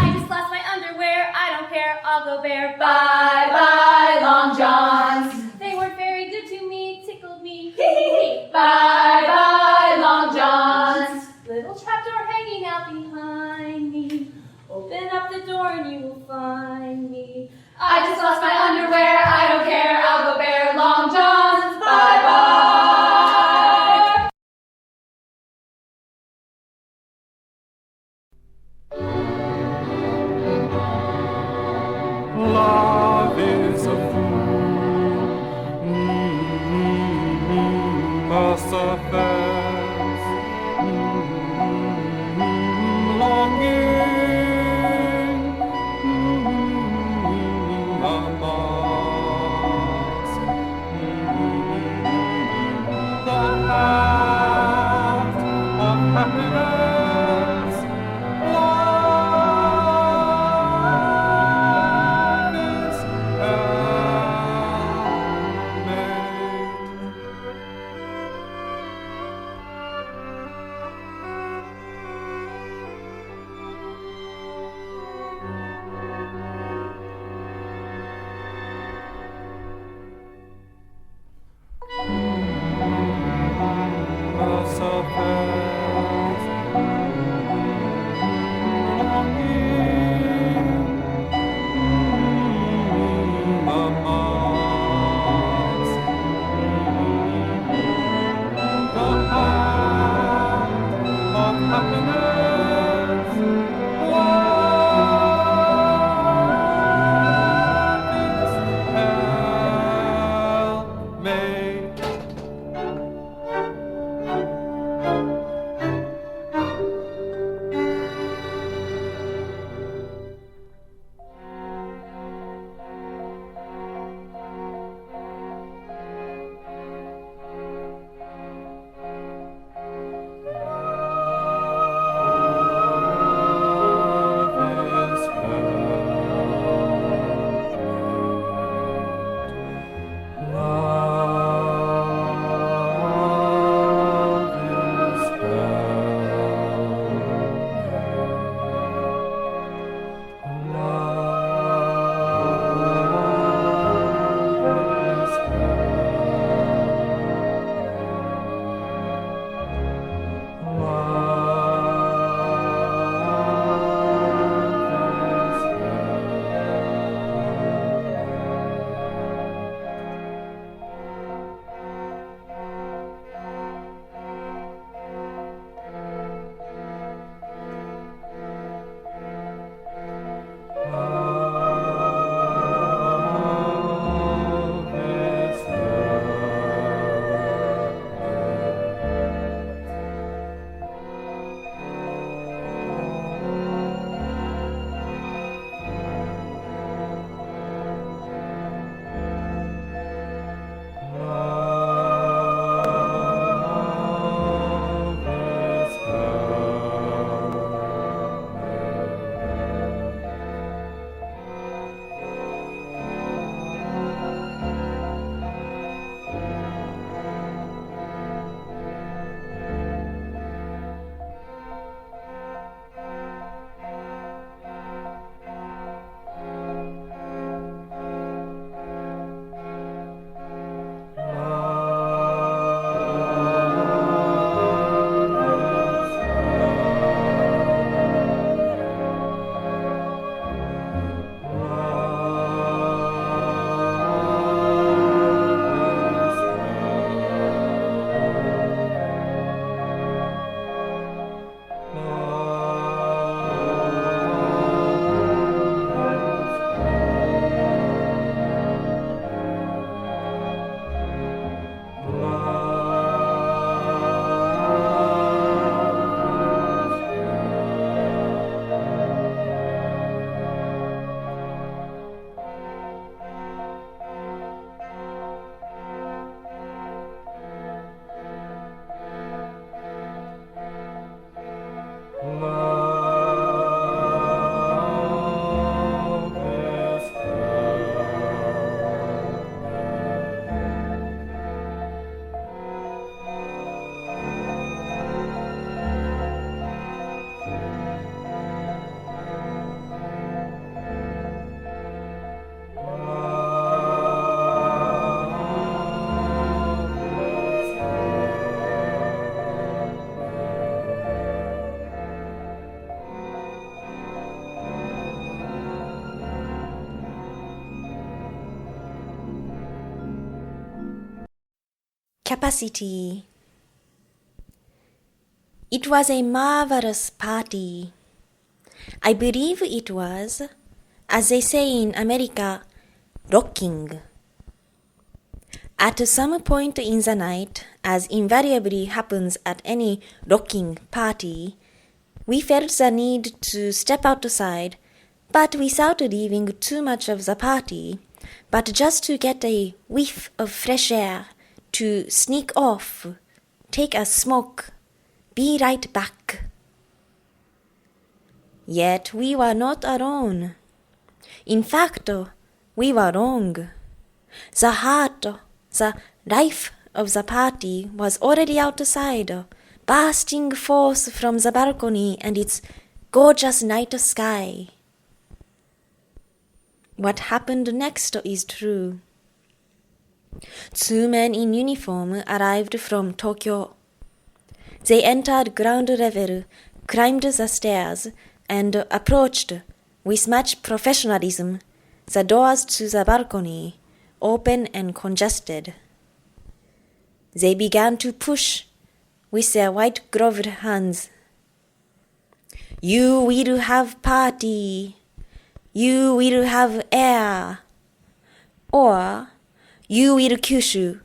I just lost my underwear, I don't care, I'll go bare. Bye, bye, long johns. They weren't very good to me, tickled me, hee. Bye, bye, long johns. Little trapdoor hanging out behind me. Open up the door and you will find me. I just lost my underwear, I don't care, I'll go bare. Long johns, bye, bye. Love is a fool, a surface, longing, capacity. It was a marvelous party. I believe it was, as they say in America, rocking. At some point in the night, as invariably happens at any rocking party, we felt the need to step outside, but without leaving too much of the party, but just to get a whiff of fresh air, to sneak off, take a smoke, be right back. Yet we were not alone. In fact, we were wrong. The heart, the life of the party was already outside, bursting forth from the balcony and its gorgeous night sky. What happened next is true. 2 men in uniform arrived from Tokyo. They entered ground level, climbed the stairs, and approached, with much professionalism, the doors to the balcony, open and congested. They began to push with their white-gloved hands. You will have party. You will have air. Or you will Kyushu.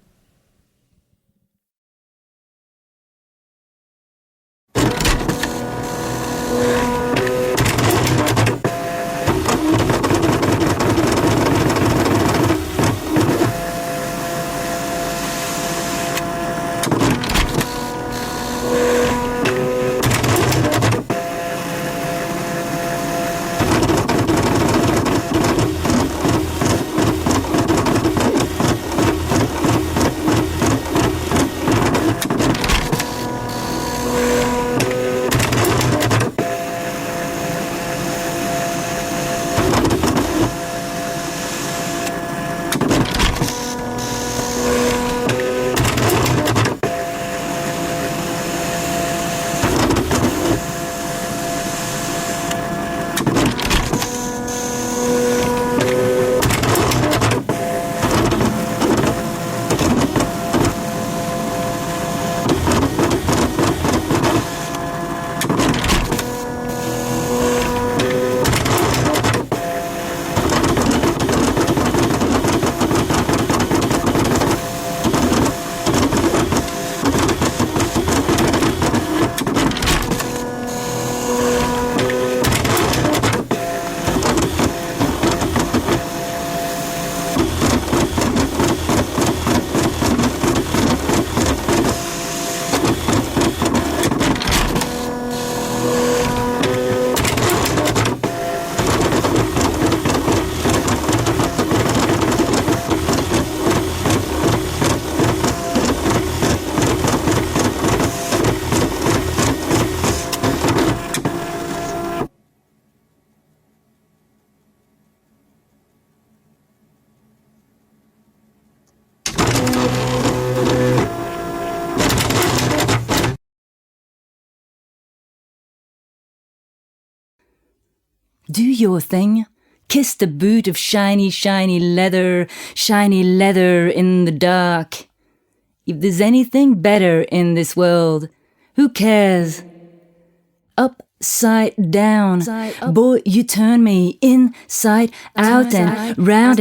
Do your thing. Kiss the boot of shiny, shiny leather in the dark. If there's anything better in this world, who cares? Upside down. Boy, you turn me inside out and round.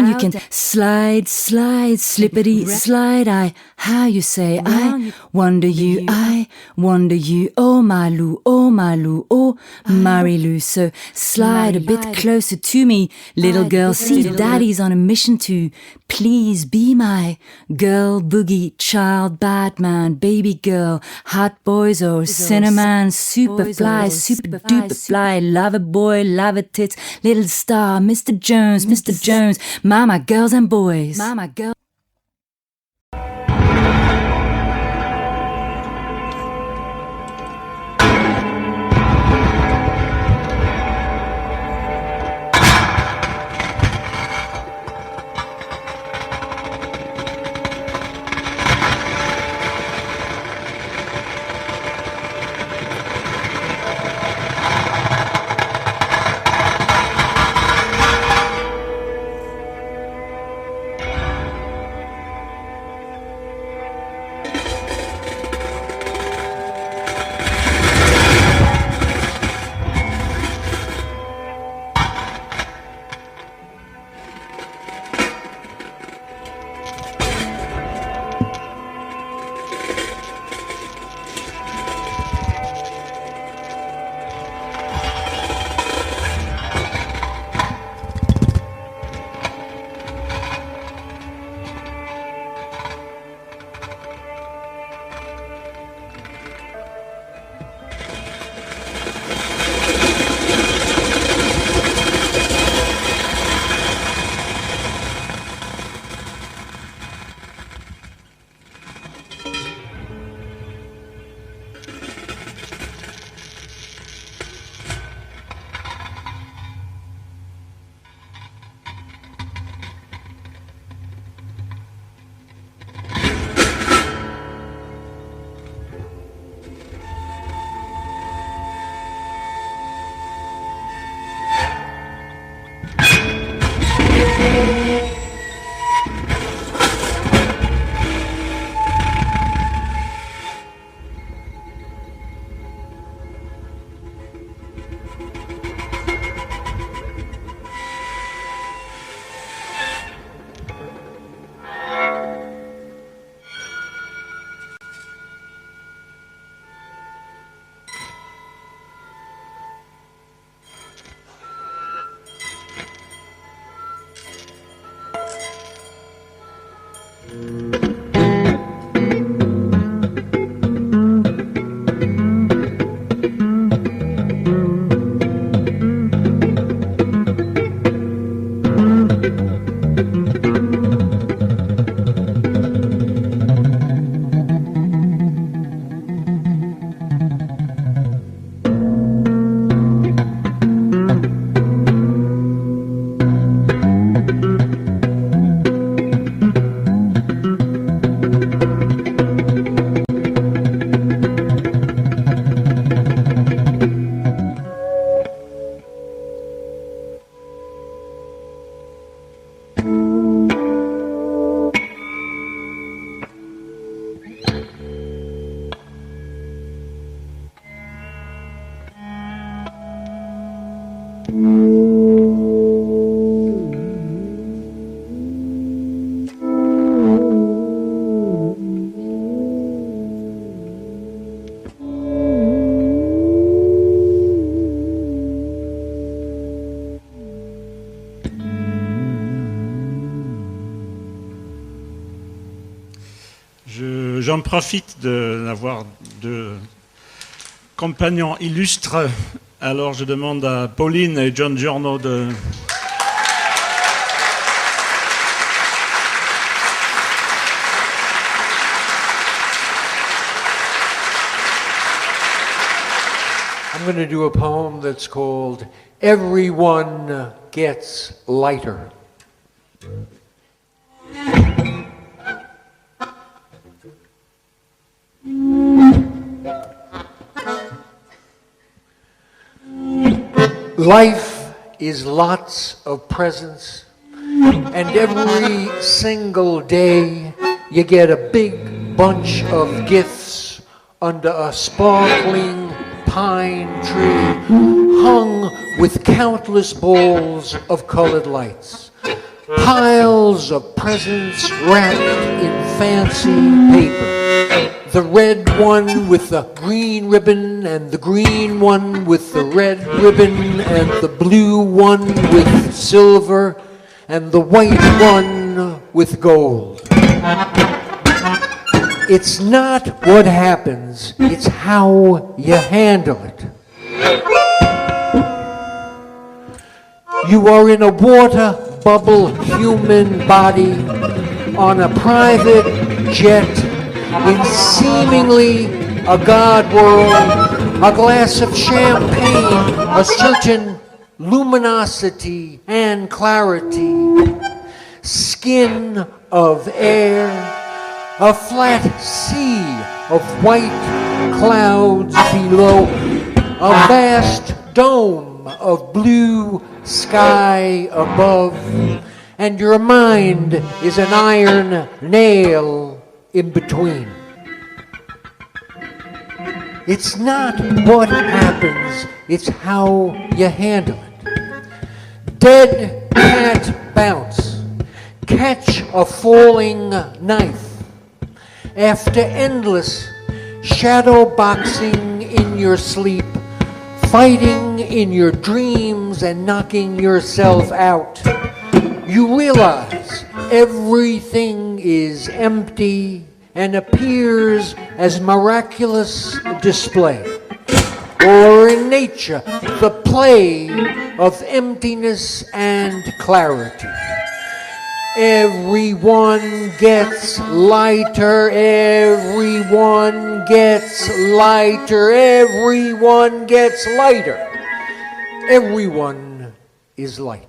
You can slide, slippity slide. How you say, I wonder you, oh my Lou, oh Marie-Lou. So slide a bit closer to me, little girl, see daddy's on a mission to please be my girl, boogie, child, Batman, baby girl, hot boys or cinnamon, super duper fly, lover boy, lover tits, little star, Mr. Jones, mama, girls and boys. J'en profite d'avoir deux compagnons illustres. Alors je demande à Pauline et John Giorno de... I'm going to do a poem that's called Everyone Gets Lighter. Life is lots of presents, and every single day you get a big bunch of gifts under a sparkling pine tree hung with countless balls of colored lights. Piles of presents wrapped in fancy paper. The red one with the green ribbon, and the green one with the red ribbon, and the blue one with silver, and the white one with gold. It's not what happens, it's how you handle it. You are in a water bubble human body on a private jet in seemingly a God world, a glass of champagne, a certain luminosity and clarity, skin of air, a flat sea of white clouds below, a vast dome of blue sky above, and your mind is an iron nail in between. It's not what happens, it's how you handle it. Dead cat bounce, catch a falling knife. After endless shadow boxing in your sleep, fighting in your dreams and knocking yourself out, you realize everything is empty and appears as miraculous display, or in nature, the play of emptiness and clarity. Everyone gets lighter, everyone gets lighter, everyone gets lighter. Everyone is light.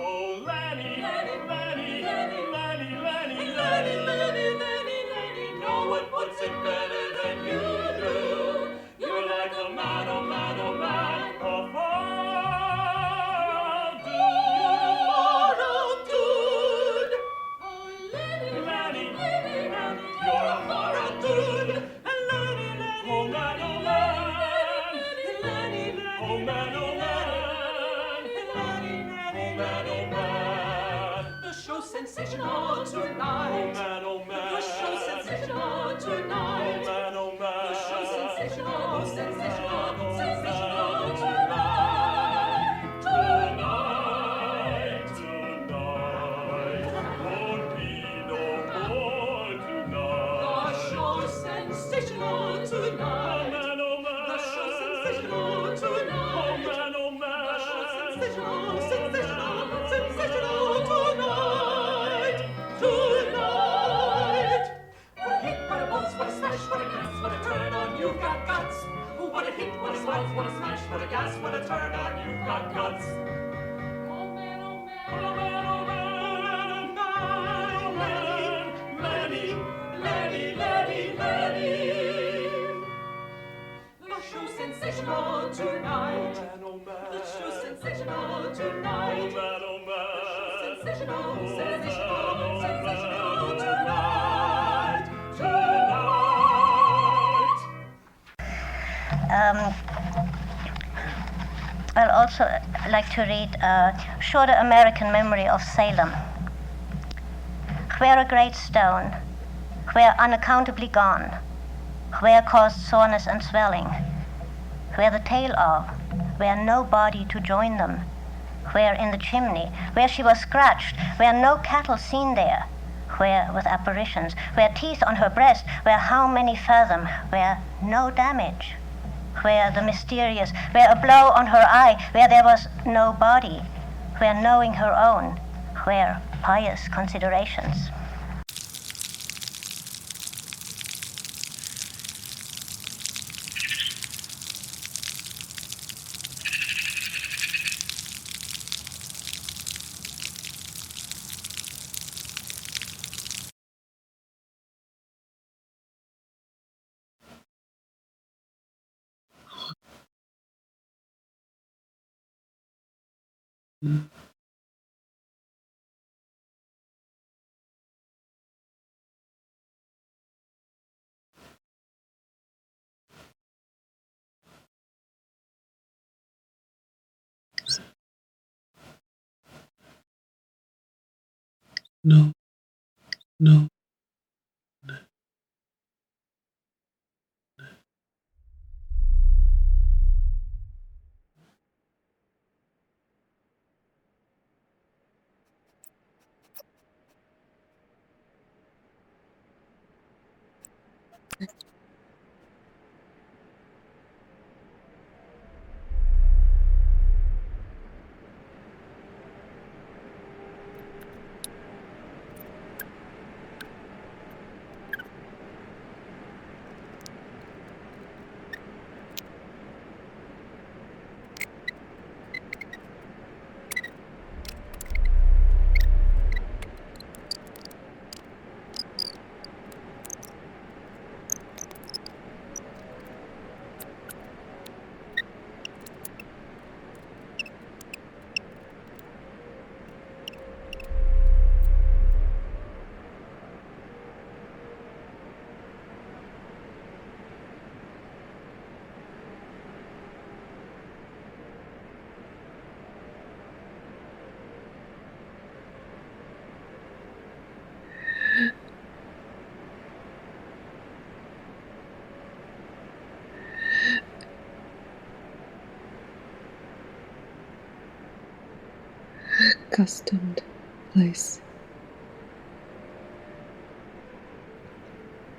Oh, Lanny, Lanny, Lanny, Lanny, Lanny, Lanny, Lanny, Lanny, Lanny, Lanny, no one puts it better than you do. You're like a man, oh man, oh man, of dude. Oh, Lanny, Lanny, Lanny, you're a moral dude. And Lanny, Lanny, oh man, oh man, Lanny, Lanny, oh man, oh man. The show's sensational tonight. Oh man, oh man. The show's sensational tonight. Oh man, oh man. The show's sensational, sensational, sensational tonight. Tonight, tonight. Won't be no more tonight. The show's sensational tonight. Oh man, oh man. The show's sensational tonight. Oh man, oh man. The show's sensational, sensational, sensational tonight. Tonight. What a hit, what a buzz, what a smash, what a gas, what a turn on, you've got guts. What a hit, what a smash, what a smash, what a gas, what a turn on, you've got guts. Oh man, oh man, oh man, oh man, oh man, oh man, Lanny, Lanny, Lanny, Lanny. The show's sensational tonight. Oh man, oh man. The show's sensational tonight. Oh man, oh man. The show's sensational, sensational, sensational tonight. Tonight. I'll also like to read a shorter American memory of Salem. Where a great stone, where unaccountably gone, where caused soreness and swelling, where the tail of, where no body to join them, where in the chimney, where she was scratched, where no cattle seen there, where with apparitions, where teeth on her breast, where how many fathom, where no damage, where the mysterious, where a blow on her eye, where there was no body, where knowing her own, where pious considerations. No, no. Accustomed place.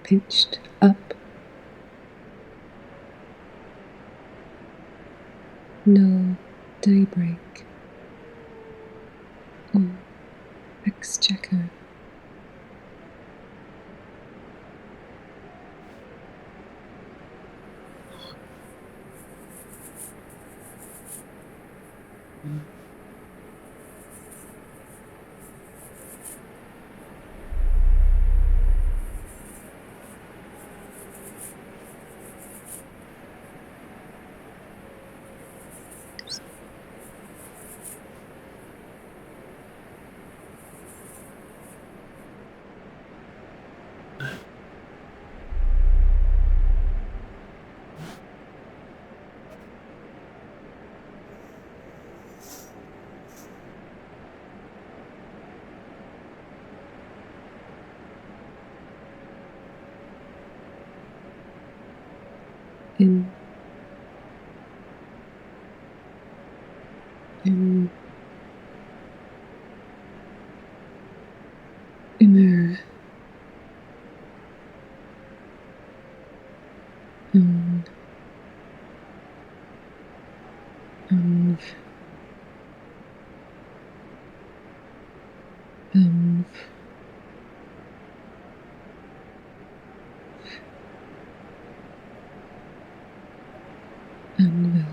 Pitched up. No daybreak or exchequer. In inner and anvil.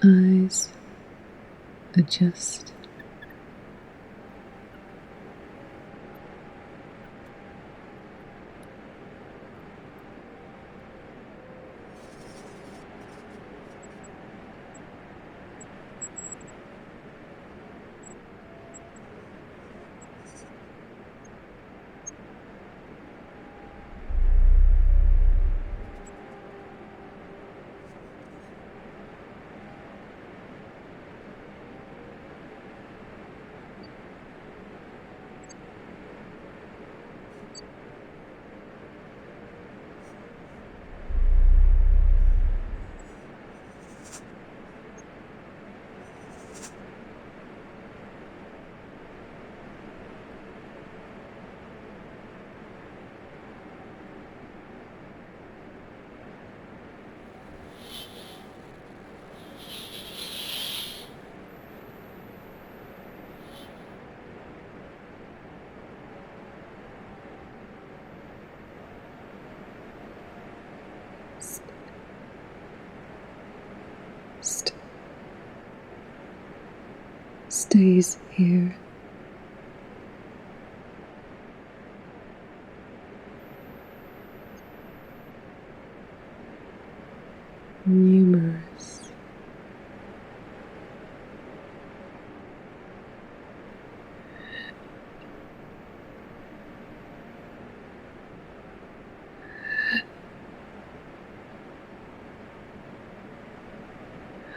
Eyes adjust. Stays here. Numerous.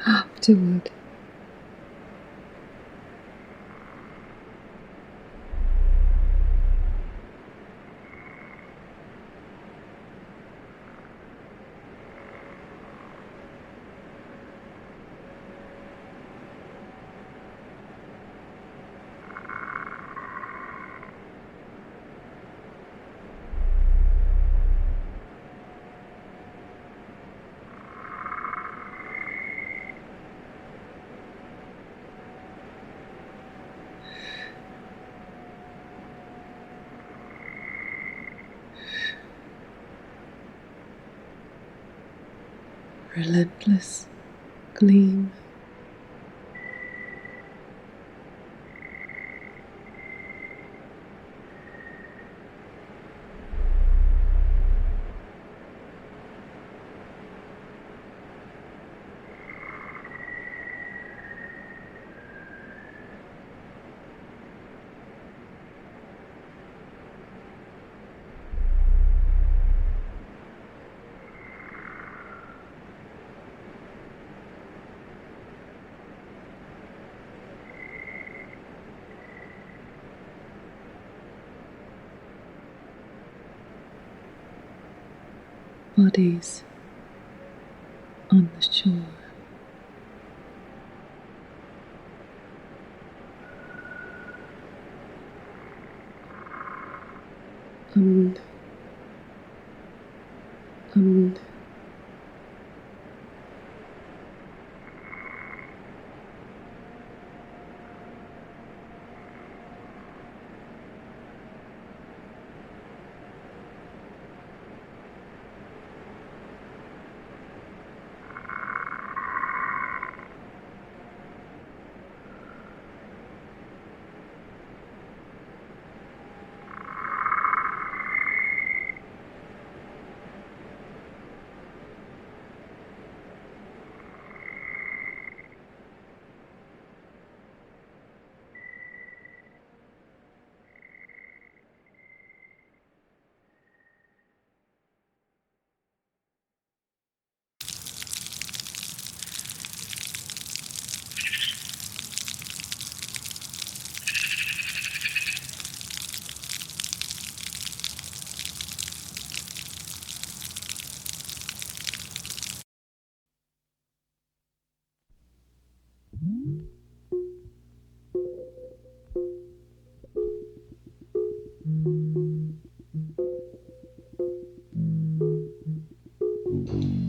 Afterward, relentless gleam. Bodies on the shore. Um, um,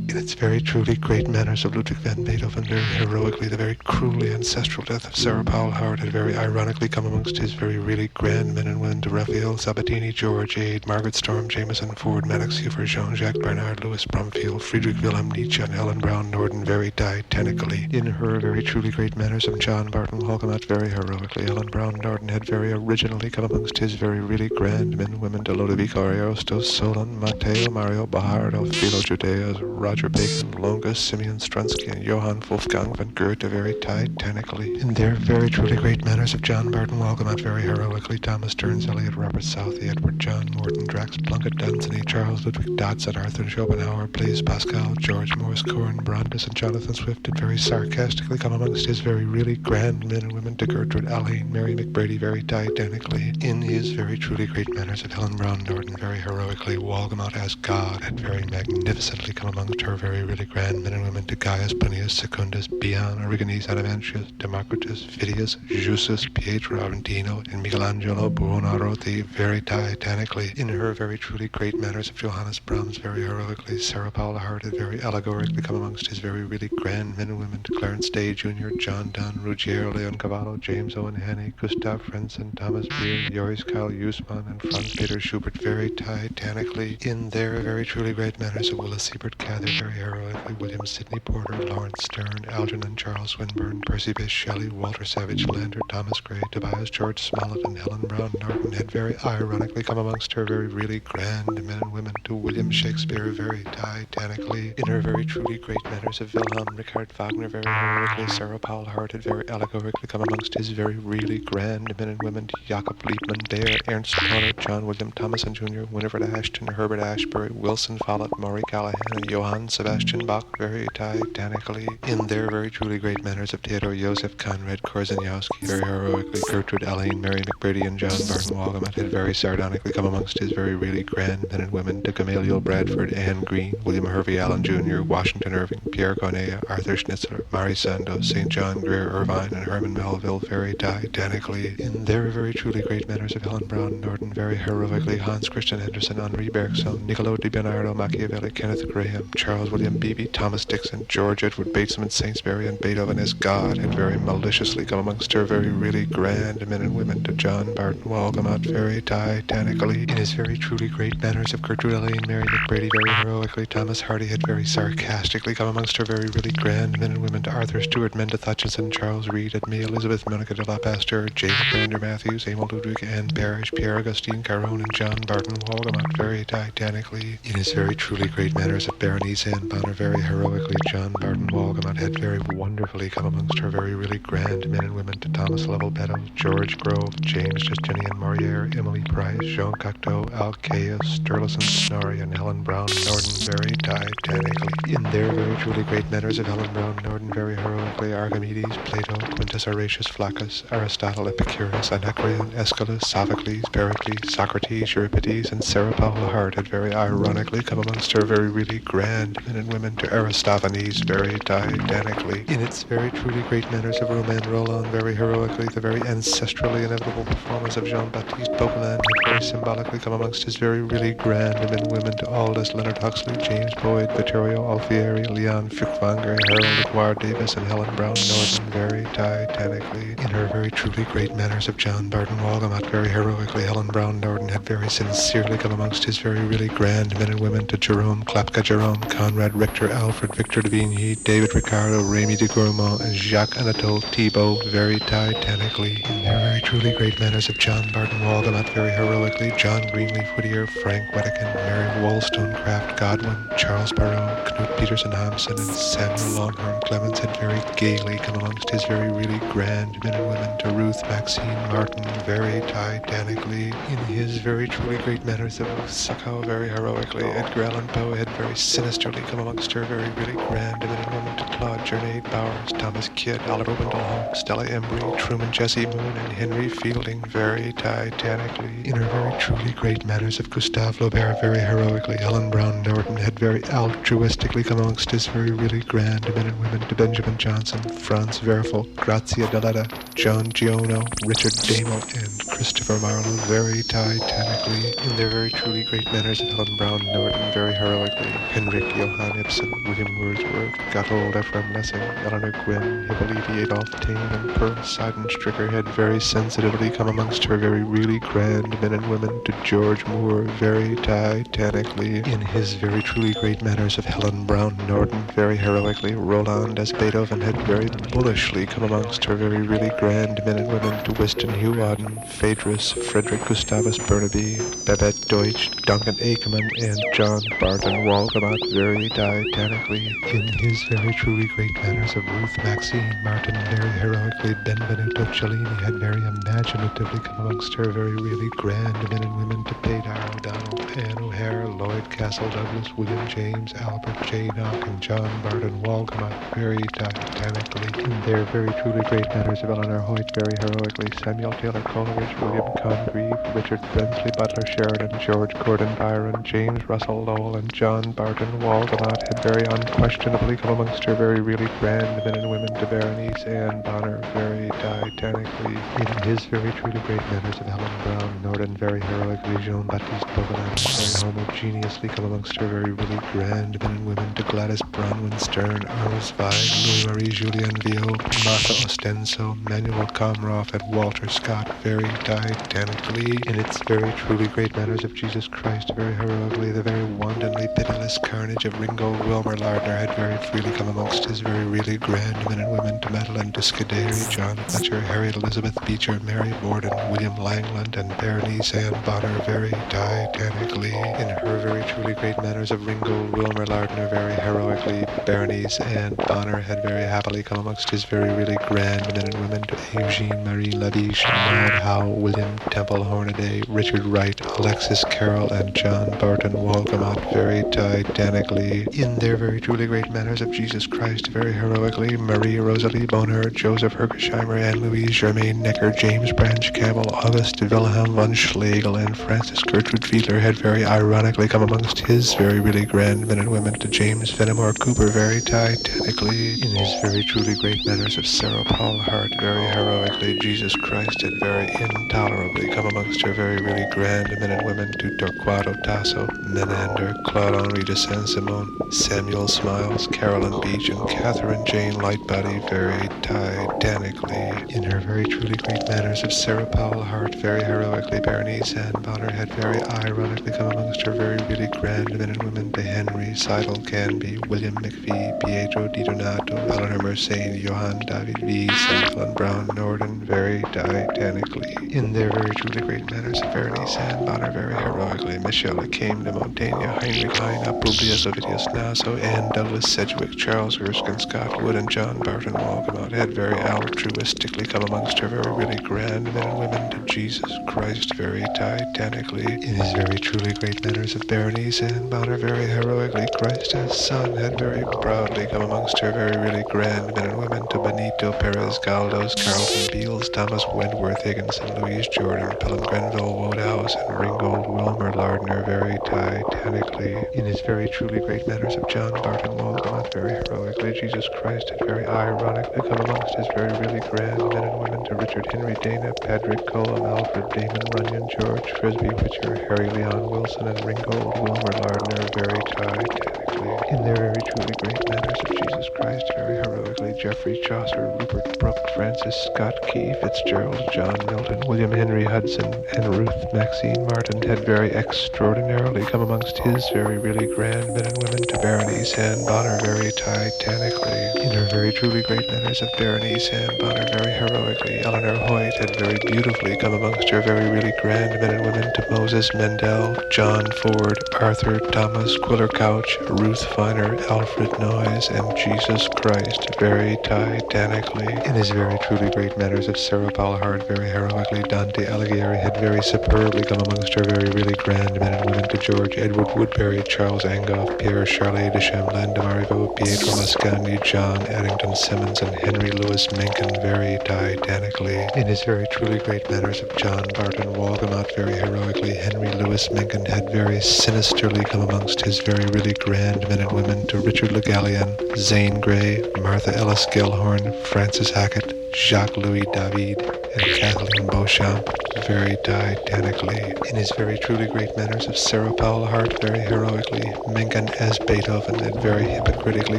In its very truly great manners of Ludwig van Beethoven, very heroically, the very cruelly ancestral death of Sarah Powell Howard had very ironically come amongst his very really grand men and women to Raphael, Sabatini, George Ade, Margaret Storm, Jameson, Ford, Maddox, Huber, Jean-Jacques Bernard, Louis Brumfield, Friedrich Wilhelm Nietzsche, and Ellen Brown Norden very titanically. In her very truly great manners of John Barton Holocaust, very heroically, Ellen Brown Norden had very originally come amongst his very really grand men and women to Lodovico Ariosto, Solon, Matteo, Mario Bahardo, Philo Judeas, Roger Bacon, Longus, Simeon Strunsky, and Johann Wolfgang van Goethe very titanically. In their very truly great manners of John Barton Walcott very heroically, Thomas Stearns, Eliot, Robert Southey, Edward John Morton, Drax Plunkett, Dunsany, Charles Ludwig Dodson, Arthur Schopenhauer, Blaise Pascal, George Morris, Corin Brandes, and Jonathan Swift did very sarcastically come amongst his very really grand men and women to Gertrude Alleyne, Mary McBrady very titanically. In his very truly great manners of Helen Brown Norton very heroically, Walgamot as God had very magnificently come amongst her very really grand men and women to Gaius, Plinius, Secundus, Bion, Origenes, Adamantius, Democritus, Phidias, Justus, Pietro Arendino, and Michelangelo Buonarroti very titanically. In her very truly great manners of Johannes Brahms very heroically, Sarah Paula Hart had very allegorically come amongst his very really grand men and women to Clarence Day Jr., John Donne, Ruggiero Leoncavallo, James Owen Henney, Gustav Frentzen, Thomas Beer, Joris Karl Huysman, and Franz Peter Schubert very titanically. In their very truly great manners of Willis Siebert Cather very heroically, William Sidney Porter, Lawrence Stern, Algernon Charles Swinburne, Percy Bysshe Shelley, Walter Savage Landor, Thomas Gray, Tobias George Smollett, and Helen Brown Norton had very ironically come amongst her very really grand men and women to William Shakespeare very titanically. In her very truly great manners of Wilhelm Richard Wagner very heroically, Sarah Paul Hart had very allegorically come amongst his very really grand men and women to Jakob Liebman, Bayer, Ernst Toner, John William Thomason Jr., Winifred Ashton, Herbert Ashbury, Wilson Follett, Maury Callahan, and Johann Sebastian Bach very titanically. In their very truly great manners of Theodore Joseph Conrad Korzeniowski very heroically, Gertrude Alleyne, Mary McBrady, and John Barton Walgamat had very sardonically come amongst his very really grand men and women to Gamaliel Bradford, Anne Green, William Hervey Allen Jr., Washington Irving, Pierre Corneille, Arthur Schnitzler, Mary Sandoz, St. John Greer Irvine, and Herman Melville very titanically. In their very truly great manners of Helen Brown Norton very heroically, Hans Christian Andersen, Henri Bergson, Niccolo Di Bernardo Machiavelli, Kenneth Graham, Charles William William Beebe, Thomas Dixon, George Edward Bateson, Sainsbury, and Beethoven as God had very maliciously come amongst her very really grand men and women to John Barton Walgamot very titanically in his very truly great manners of Gertrude Elaine, Mary McBrady very heroically, Thomas Hardy had very sarcastically come amongst her very really grand men and women to Arthur Stewart, Mendeth Hutchinson, Charles Reed, Edme Elizabeth, Monica de la Pasteur, James Brander Matthews, Emil Ludwig, Anne Parrish, Pierre Augustine Caron, and John Barton Walgamot very titanically in his very truly great manners of Berenice Anne Bonner very heroically, John Barton Walgamot had very wonderfully come amongst her very really grand men and women to Thomas Lovell Beddoes, George Grove, James Justinian Moriere, Emily Price, Jean Cocteau, Alcaeus, Sturluson, Snorri, and Helen Brown Norden very titanically in their very truly great manners of Helen Brown Norden very heroically, Archimedes, Plato, Quintus Horatius Flaccus, Aristotle, Epicurus, Anacreon, Aeschylus, Sophocles, Pericles, Socrates, Euripides, and Sarah Paula Hart had very ironically come amongst her very really grand men and women to Aristophanes very titanically in its very truly great manners of Romain Rolland very heroically, the very ancestrally inevitable performance of Jean-Baptiste Poquelin had very symbolically come amongst his very really grand men and women to Aldous Leonard Huxley, James Boyd, Vittorio Alfieri, Leon Feuchtwanger, Harold Edouard Davis, and Helen Brown Norden very titanically in her very truly great manners of John Barton Walgamot very heroically, Helen Brown Norden had very sincerely come amongst his very really grand men and women to Jerome Klapka Jerome, Conrad Richter, Alfred Victor de Vigny, David Ricardo, Rémy de Gourmont, and Jacques Anatole Thibault very titanically in their very truly great manners of John Barton Walgamot very heroically, John Greenleaf Whittier, Frank Wedekind, Mary Wollstonecraft Godwin, Charles Perrault, Knut Peterson Hampson, and Samuel Longhorn Clemens had very gaily come amongst his very really grand men and women to Ruth Maxine Martin very titanically in his very truly great manners of Succow very heroically, Edgar Allan Poe had very sinisterly come amongst her very really grand men and women to Claude Journet Bowers, Thomas Kidd, Oliver Wendell Holmes, Stella Embry, Truman Jesse Moon, and Henry Fielding very titanically in her very truly great manners of Gustave Flaubert very heroically, Helen Brown Norton had very altruistically come amongst his very really grand men and women to Benjamin Johnson, Franz Werfel, Grazia Deledda, John Giono, Richard Damo, and Christopher Marlowe very titanically in their very truly great manners of Helen Brown Norton very heroically, Henrik Johann Ibsen, William Wordsworth, Gotthold Ephraim Lessing, Eleanor Gwynn, Hippolyte Adolph Taine, and Pearl Seidenstricker had very sensitively come amongst her very really grand men and women to George Moore very titanically in his very truly great manners of Helen Brown Norton very heroically, Roland as Beethoven had very bullishly come amongst her very really grand men and women to Wystan Hugh Auden, Phaedrus, Frederick Gustavus Burnaby, Babette Deutsch, Duncan Akerman, and John Barton Walgamot very titanically in his very truly great manners of Ruth Maxine Martin very heroically, Benvenuto Cellini had very imaginatively come amongst her very really grand men and women to Padar O'Donnell, Anne O'Hare, Lloyd Castle Douglas, William James, Albert J. Nock, and John Barton Walgamot very titanically in their very truly great manners of Eleanor Hoyt very heroically, Samuel Taylor Coleridge, William Congreve, Richard Brinsley Butler Sheridan, George Gordon Byron, James Russell Lowell, and John Barton Walgamot had very unquestionably come amongst her very really grand men and women to Berenice Anne Bonner very titanically in his very truly great manners of Helen Brown Norden very heroically, Jean-Baptiste Poquelin very homogeneously come amongst her very really grand men and women to Gladys Bronwyn Stern, Earl Zweig, Louis-Marie Julien Viau, Martha Ostenso, Manuel Comroff, and Walter Scott very titanically in its very truly great manners of Jesus Christ very heroically, the very wantonly pitiless carnage of Ringo Wilmer Lardner had very freely come amongst his very really grand men and women to Madeline Discaderi, John Fletcher, Harriet Elizabeth Beecher, Mary Borden, William Langland, and Berenice Anne Bonner very titanically in her very truly great manners of Ringo Wilmer Lardner very heroically, Berenice Anne Bonner had very happily come amongst his very really grand men and women to Eugene Marie Labiche, Maud Howe, William Temple Hornaday, Richard Wright, Alexis Carroll, and John Barton Walgamot very titanically in their very truly great manners of Jesus Christ very heroically, Marie Rosalie Bonheur, Joseph Hergesheimer, Anne Louise Germaine Necker, James Branch Campbell, August Wilhelm von Schlegel, and Francis Gertrude Fiedler had very ironically come amongst his very really grand men and women to James Fenimore Cooper very titanically. In his very truly great manners of Sarah Paul Hart very heroically. Jesus Christ had very intolerably come amongst her very really grand men and women to Torquato Tasso, Menander, Claude Henri de Saint-Simon, Samuel Smiles, Carolyn Beach, and Catherine Jane Lightbody very titanically. In her very truly great manners of Sarah Powell Hart very heroically. Bernice Ann Bonner had very ironically come amongst her very really grand men and women to Henry Seidel Canby, William McPhee, Pietro Di Donato, Eleanor Mersane, Johann David Wies, and Helen Brown Norden very titanically. In their very truly great manners of Bernice Ann Bonner very heroically. Michelle came to Montaigne, Heinrich Heine, Publius Ovidius Naso, Anne Douglas Sedgwick, Charles Erskine Scott Wood, and John Barton Walcott had very altruistically come amongst her very really grand men and women to Jesus Christ very titanically. In his very truly great manners of Berenice Ann Bonner very heroically. Christ as son had very proudly come amongst her very really grand men and women to Benito Perez Galdos, Carlton Beals, Thomas Wentworth Higginson, Louise Jordan, Pelham Grenville Wodehouse, and Ringgold Wilmer Lardner very titanically. In his very truly great manners of John Barton Walcott very heroically. Jesus Christ had very ironically come amongst his very really grand men and women to Richard Henry Dana, Patrick Cullum, Alfred Damon Runyon, George Frisbee Witcher, Harry Leon Wilson, and Ringgold Wilmer Lardner very titanically. In their very truly great manners of Jesus Christ very heroically. Geoffrey Chaucer, Rupert Brooke, Francis Scott Key, Fitzgerald, John Milton, William Henry Hudson, and Ruth Maxine Martin had very extraordinarily come amongst his very really grand men and women to Berenice Ann Bonner very titanically. In her very truly great manners of Berenice Ann Bonner very heroically. Eleanor Hoyt had very beautifully come amongst her very really grand men and women to Moses Mendel, John Ford, Arthur Thomas Quiller Couch, Ruth Finer, Alfred Noyes, and Jesus Christ very titanically. In his very truly great manners of Sarah Paul Hart very heroically. Dante Alighieri had very superbly come amongst her very really grand men and women to George Edward Woodbury, Charles Angoff, Pierre Charlet de Champlain de Marivaux, Pietro Mascagni, John Addington Simmons, and Henry Louis Mencken very titanically. In his very truly great manners of John Barton Walgamot very heroically. Henry Louis Mencken had very sinisterly come amongst his very really grand men and women to Richard Le Gallienne, Zane Grey, Martha Ellis Gellhorn, Francis Hackett, Jacques Louis David, and Kathleen Beauchamp very titanically. In his very truly great manners of Sarah Powell Hart very heroically. Mencken as Beethoven had very hypocritically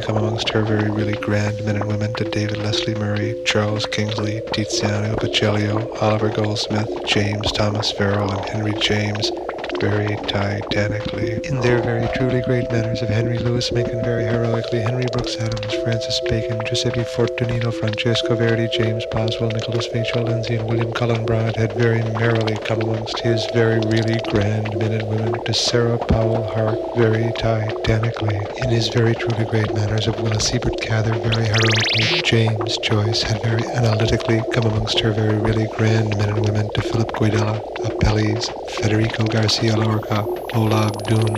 come amongst her very really grand men and women to David Leslie Murray, Charles Kingsley, Tiziano Pacelio, Oliver Goldsmith, James Thomas Farrell, and Henry James very titanically. In their very truly great manners of Henry Louis Mencken very heroically. Henry Brooks Adams, Francis Bacon, Giuseppe Fortunino, Francesco Verdi, James Boswell, Nicholas Vachel Lindsay, and William Cullen Bryant had very merrily come amongst his very really grand men and women to Sarah Powell Hart very titanically. In his very truly great manners of Willis Siebert Cather very heroically. James Joyce had very analytically come amongst her very really grand men and women to Philip Guidella, Apelles, Federico Garcia Lorca, Olav Dune,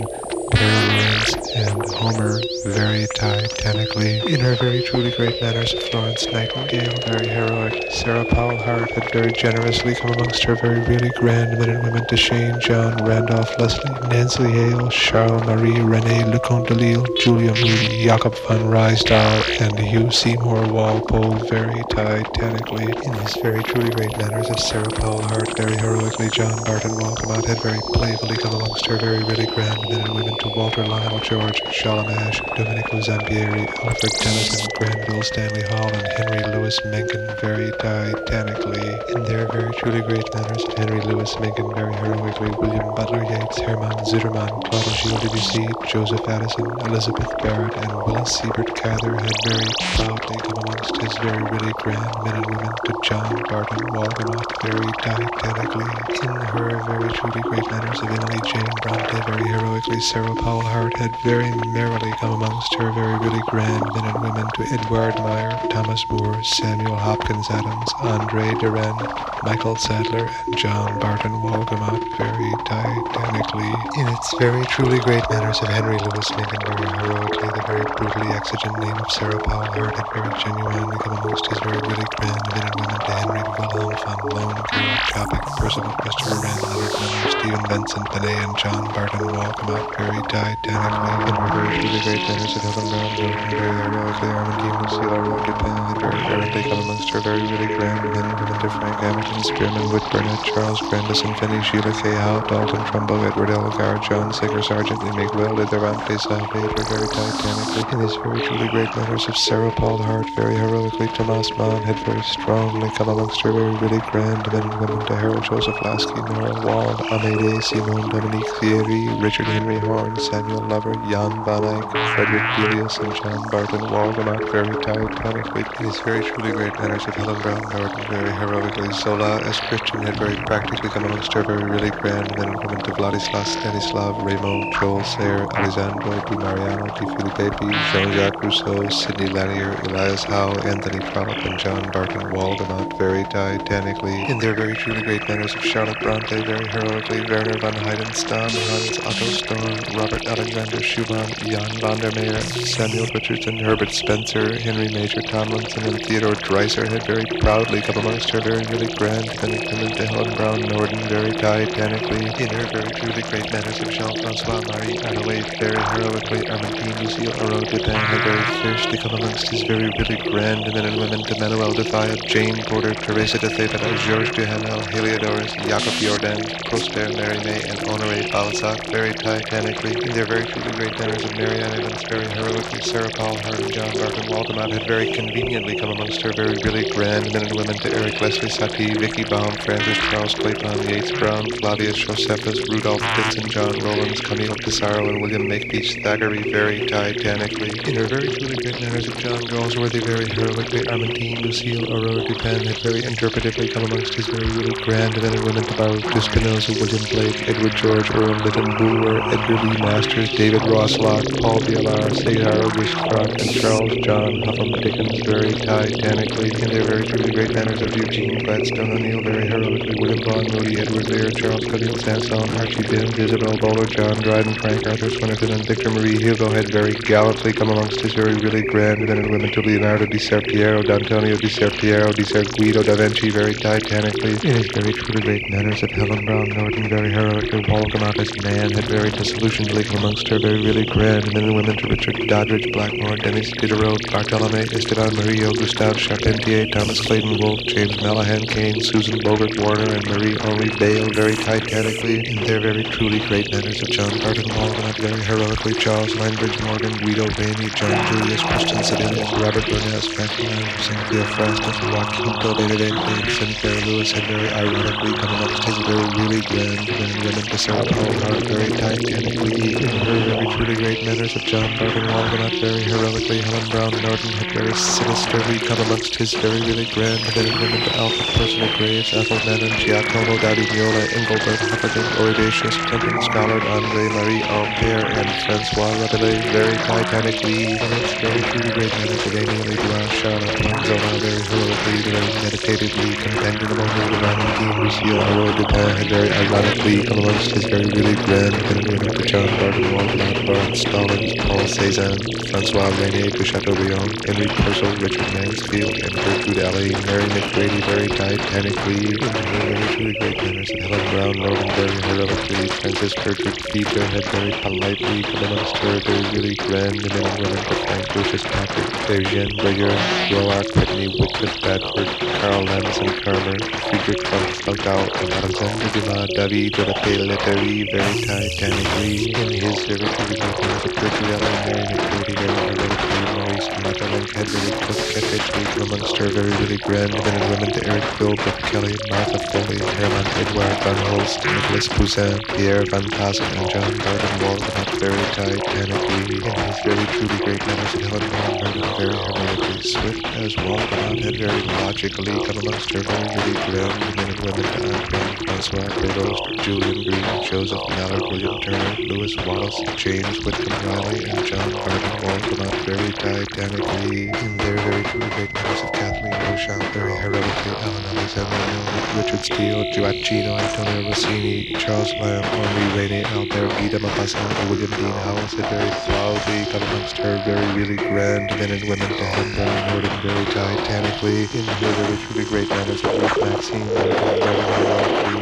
Pierre Lawrence, and Homer very titanically. In her very truly great manners of Florence Nightingale very heroic. Sarah Powell Hart had very generously come amongst her very really grand men and women to Shane, John, Randolph, Leslie, Nancy Hale, Charles Marie, Rene Leconte de Lille, Julia Moody, Jacob van Rysdal, and Hugh Seymour Walpole very titanically. In his very truly great manners of Sarah Powell Hart very heroically. John Barton Walcott had very playfully come amongst her very really grand men and women to Walter Lionel George, Charlemagne, Domenico Zampieri, Alfred Tennyson, Granville Stanley Hall, and Henry Louis Mencken very titanically. In their very truly great manners of Henry Louis Mencken very heroically. William Butler Yeats, Herman Zitterman, Claude Gilles Debussy, Joseph Addison, Elizabeth Barrett, and Willis Siebert Cather had very proudly come amongst his very really grand men and women to John Barton Walgamot very titanically. In her very truly great manners of Emily Jane Bronte very heroically. Sarah Sarah Powell Hart had very merrily come amongst her very really grand men and women to Edward Meyer, Thomas Moore, Samuel Hopkins Adams, Andre Duran, Michael Sadler, and John Barton Walgamot very titanically. In its very truly great manners of Henry Louis Lincoln, very heroically, the very brutally exigent name of Sarah Powell Hart had very genuinely come amongst his very really grand men and women to Henry Wilhelm von Loan, Carol Chopik, Percival Christopher Wren, Leonard Miller, Stephen Vincent Benet, and John Barton Walgamot very titanically. In her very truly great manners of Helen Brown, very heroically, Armandine Lucille, Arrow Dupin, had very errantly come amongst her very really grand men and women to Frank Hamilton, Spearman, Whit Burnett, Charles Grandison, Finney, Sheila K. Howe, Dalton Trumbo, Edward Elgar, John Singer, Sergeant Lee Miguel, Liderante Salvador, very titanically. In his very truly great manners of Sarah Paul Hart, very heroically, Tomas Mann had very strongly come amongst her very really grand men and women to Harold Joseph Lasky, Nora Wald, Amédée, Simone Dominique Thierry, Richard Henry Horn, Samuel Lover, Jan Van Eyck, Frederick Delius, and John Barton Walgamot very titanically. In his very truly great manners of Helen Brown Norton, very heroically, Zola as Christian had very practically come amongst her very really grand men and women to Vladislav Stanislav, Raymond, Joel Sayre, Alessandro Di Mariano, Di Filippi, Jean-Jacques Rousseau, Sidney Lanier, Elias Howe, Anthony Trollope, and John Barton Walgamot very titanically. In their very truly great manners of Charlotte Bronte, very heroically, Werner von Heidenstam, Hans Otto Storm, Robert Alexander Schumann, Jan van der Meer, Samuel Richardson, Herbert Spencer, Henry Major Tomlinson, and Theodore Dreiser had very proudly come amongst her very really grand men and women to Helen Brown Norden very titanically. In her very truly great manners of Jean-Francois Marie Adelaide, very heroically, Armandine Lucille Aurore Dupin had very fiercely come amongst his very really grand men and women to Manuel de Fayette, Jane Porter, Teresa de Thébet, Georges Duhamel, Heliodorus, Jacob Jordan, Prosper Mérimée, and Honoré Balzac very titanically. In their very truly great manners of Marianne Evans, very heroically, Sarah Paul Hart and John Barton Walgamot had very conveniently come amongst her very really grand men and women to Eric Leslie Satie, Vicky Baum, Francis Charles Clayton, Yates Brown, Flavius Josephus, Rudolph Dixon, John Rowlands, Camille Pissarro, and William Makepeace Thackeray very titanically. In her very truly great manners of John Galsworthy, very heroically, Armandine Lucille Aurore Dupin had very interpretively come amongst his very really grand men and women to Baruch de Spinoza, William Blake, Edward George, Earl Lytton Bulwer, Edgar Lee Masters, David Ross Locke, Paul Villar, Cesar Auguste Croc, and Charles John Huffam Dickens very titanically. In their very truly great manners of Eugene Gladstone O'Neill, very heroically, William Vaughn Moody, Edward Lear, Charles Cuddill Sansone, Archie Binns, Isabel Bowler, John Dryden, Frank Arthur Swinnerton, and Victor Marie Hugo had very gallantly come amongst his very really grand men and women to Leonardo di Serpiero, D'Antonio di Serpiero, di Ser Guido da Vinci very titanically. In his very truly great manners of Helen Brown Norton, very heroically, Walgamot as man had very disillusionedly come amongst her very really grand men and women to Richard Doddridge Blackmore, Denis Diderot, Bartolome, Esteban Murillo, Gustave Charpentier, Thomas Clayton Wolfe, James Malahan Kane, Susan Bogart Warner, and Marie Henri Bale very titanically. In their very truly great manners of John Barton Walgamot, very heroically, Charles Linebridge Morgan, Guido Ramey, John Julius, Christian Sedilus, Robert Burness, Franklin Anderson, Theophrastus, Joaquinto Benavente, and Sinclair Lewis had very ironically come amongst his very really grand men and women to Sarah Paul Hart very titanically. In her very truly great manners of John Barton Walgamot, very heroically, Helen Brown Norton had very sinisterly come amongst his very really grand men and women to Alfred Percival Graves, Ethel Menon, Giacomo da Vignola, Engelbert Huffington, Audacious, Clinton Scholar, Andre Marie Ampere, and Francois Rabelais very titanically. In its very truly great manners of Amy Ledois, Charlotte Manzola, very heroically, very meditatively, compendium of Armandine Lucille Aurore Dupin had very ironically come amongst his very really grand men and women to John Barton Walgamot, Lawrence Stallings, Paul Cézanne, Francois Régnier de Chateaubriand, Henry Purcell, Richard Mansfield, and Gertrude Alley, Mary McGrady very titanically. In her very truly great manners of Helen Brown Norton, very heroically, Francis Gertrude Peter had very politely come amongst her very really grand men and women to Frank Lucius Patrick, Eugène Breyer, Roark Whitney, Wycliffe Bedford, Carl Lamson Kermer, Friedrich von Falkau, and Alexander Dumas David de la Pelleterie very titanically. In his very truly great manners of Gertrude Alley, Mary McGrady very heroically, Maurice Maeterlinck had really coquettishly come amongst her very really grand men and women to Eric Philbrook Kelly, Martha Foley, Hermann Edouard van Holst, Nicholas Poussin, Pierre van Tassen, and John Barton Walgamot very titanically. In his very truly great manners of Helen Brown Norton, very heroically, Swift as Walgamot had very logically come amongst her very really grand men and women to Andre Francois Prevost, Julian Green, Joseph Mallard, William Turner, Lewis Wallace, James Whitcomb Riley, and John Barton Walcott very titanically in their very truly great manners of Kathleen Beauchamp, very heroically Alan Alexander Milne, Richard Steele, Gioacchino, Antonio Rossini, Charles Lamb, Henri Rene, Albert Guy de Maupassant, William Dean Howells had very proudly come amongst her very really grand men and women to Helen Brown Norden very titanically in her very truly great manners of Ruth Maxine, Martin Brevin,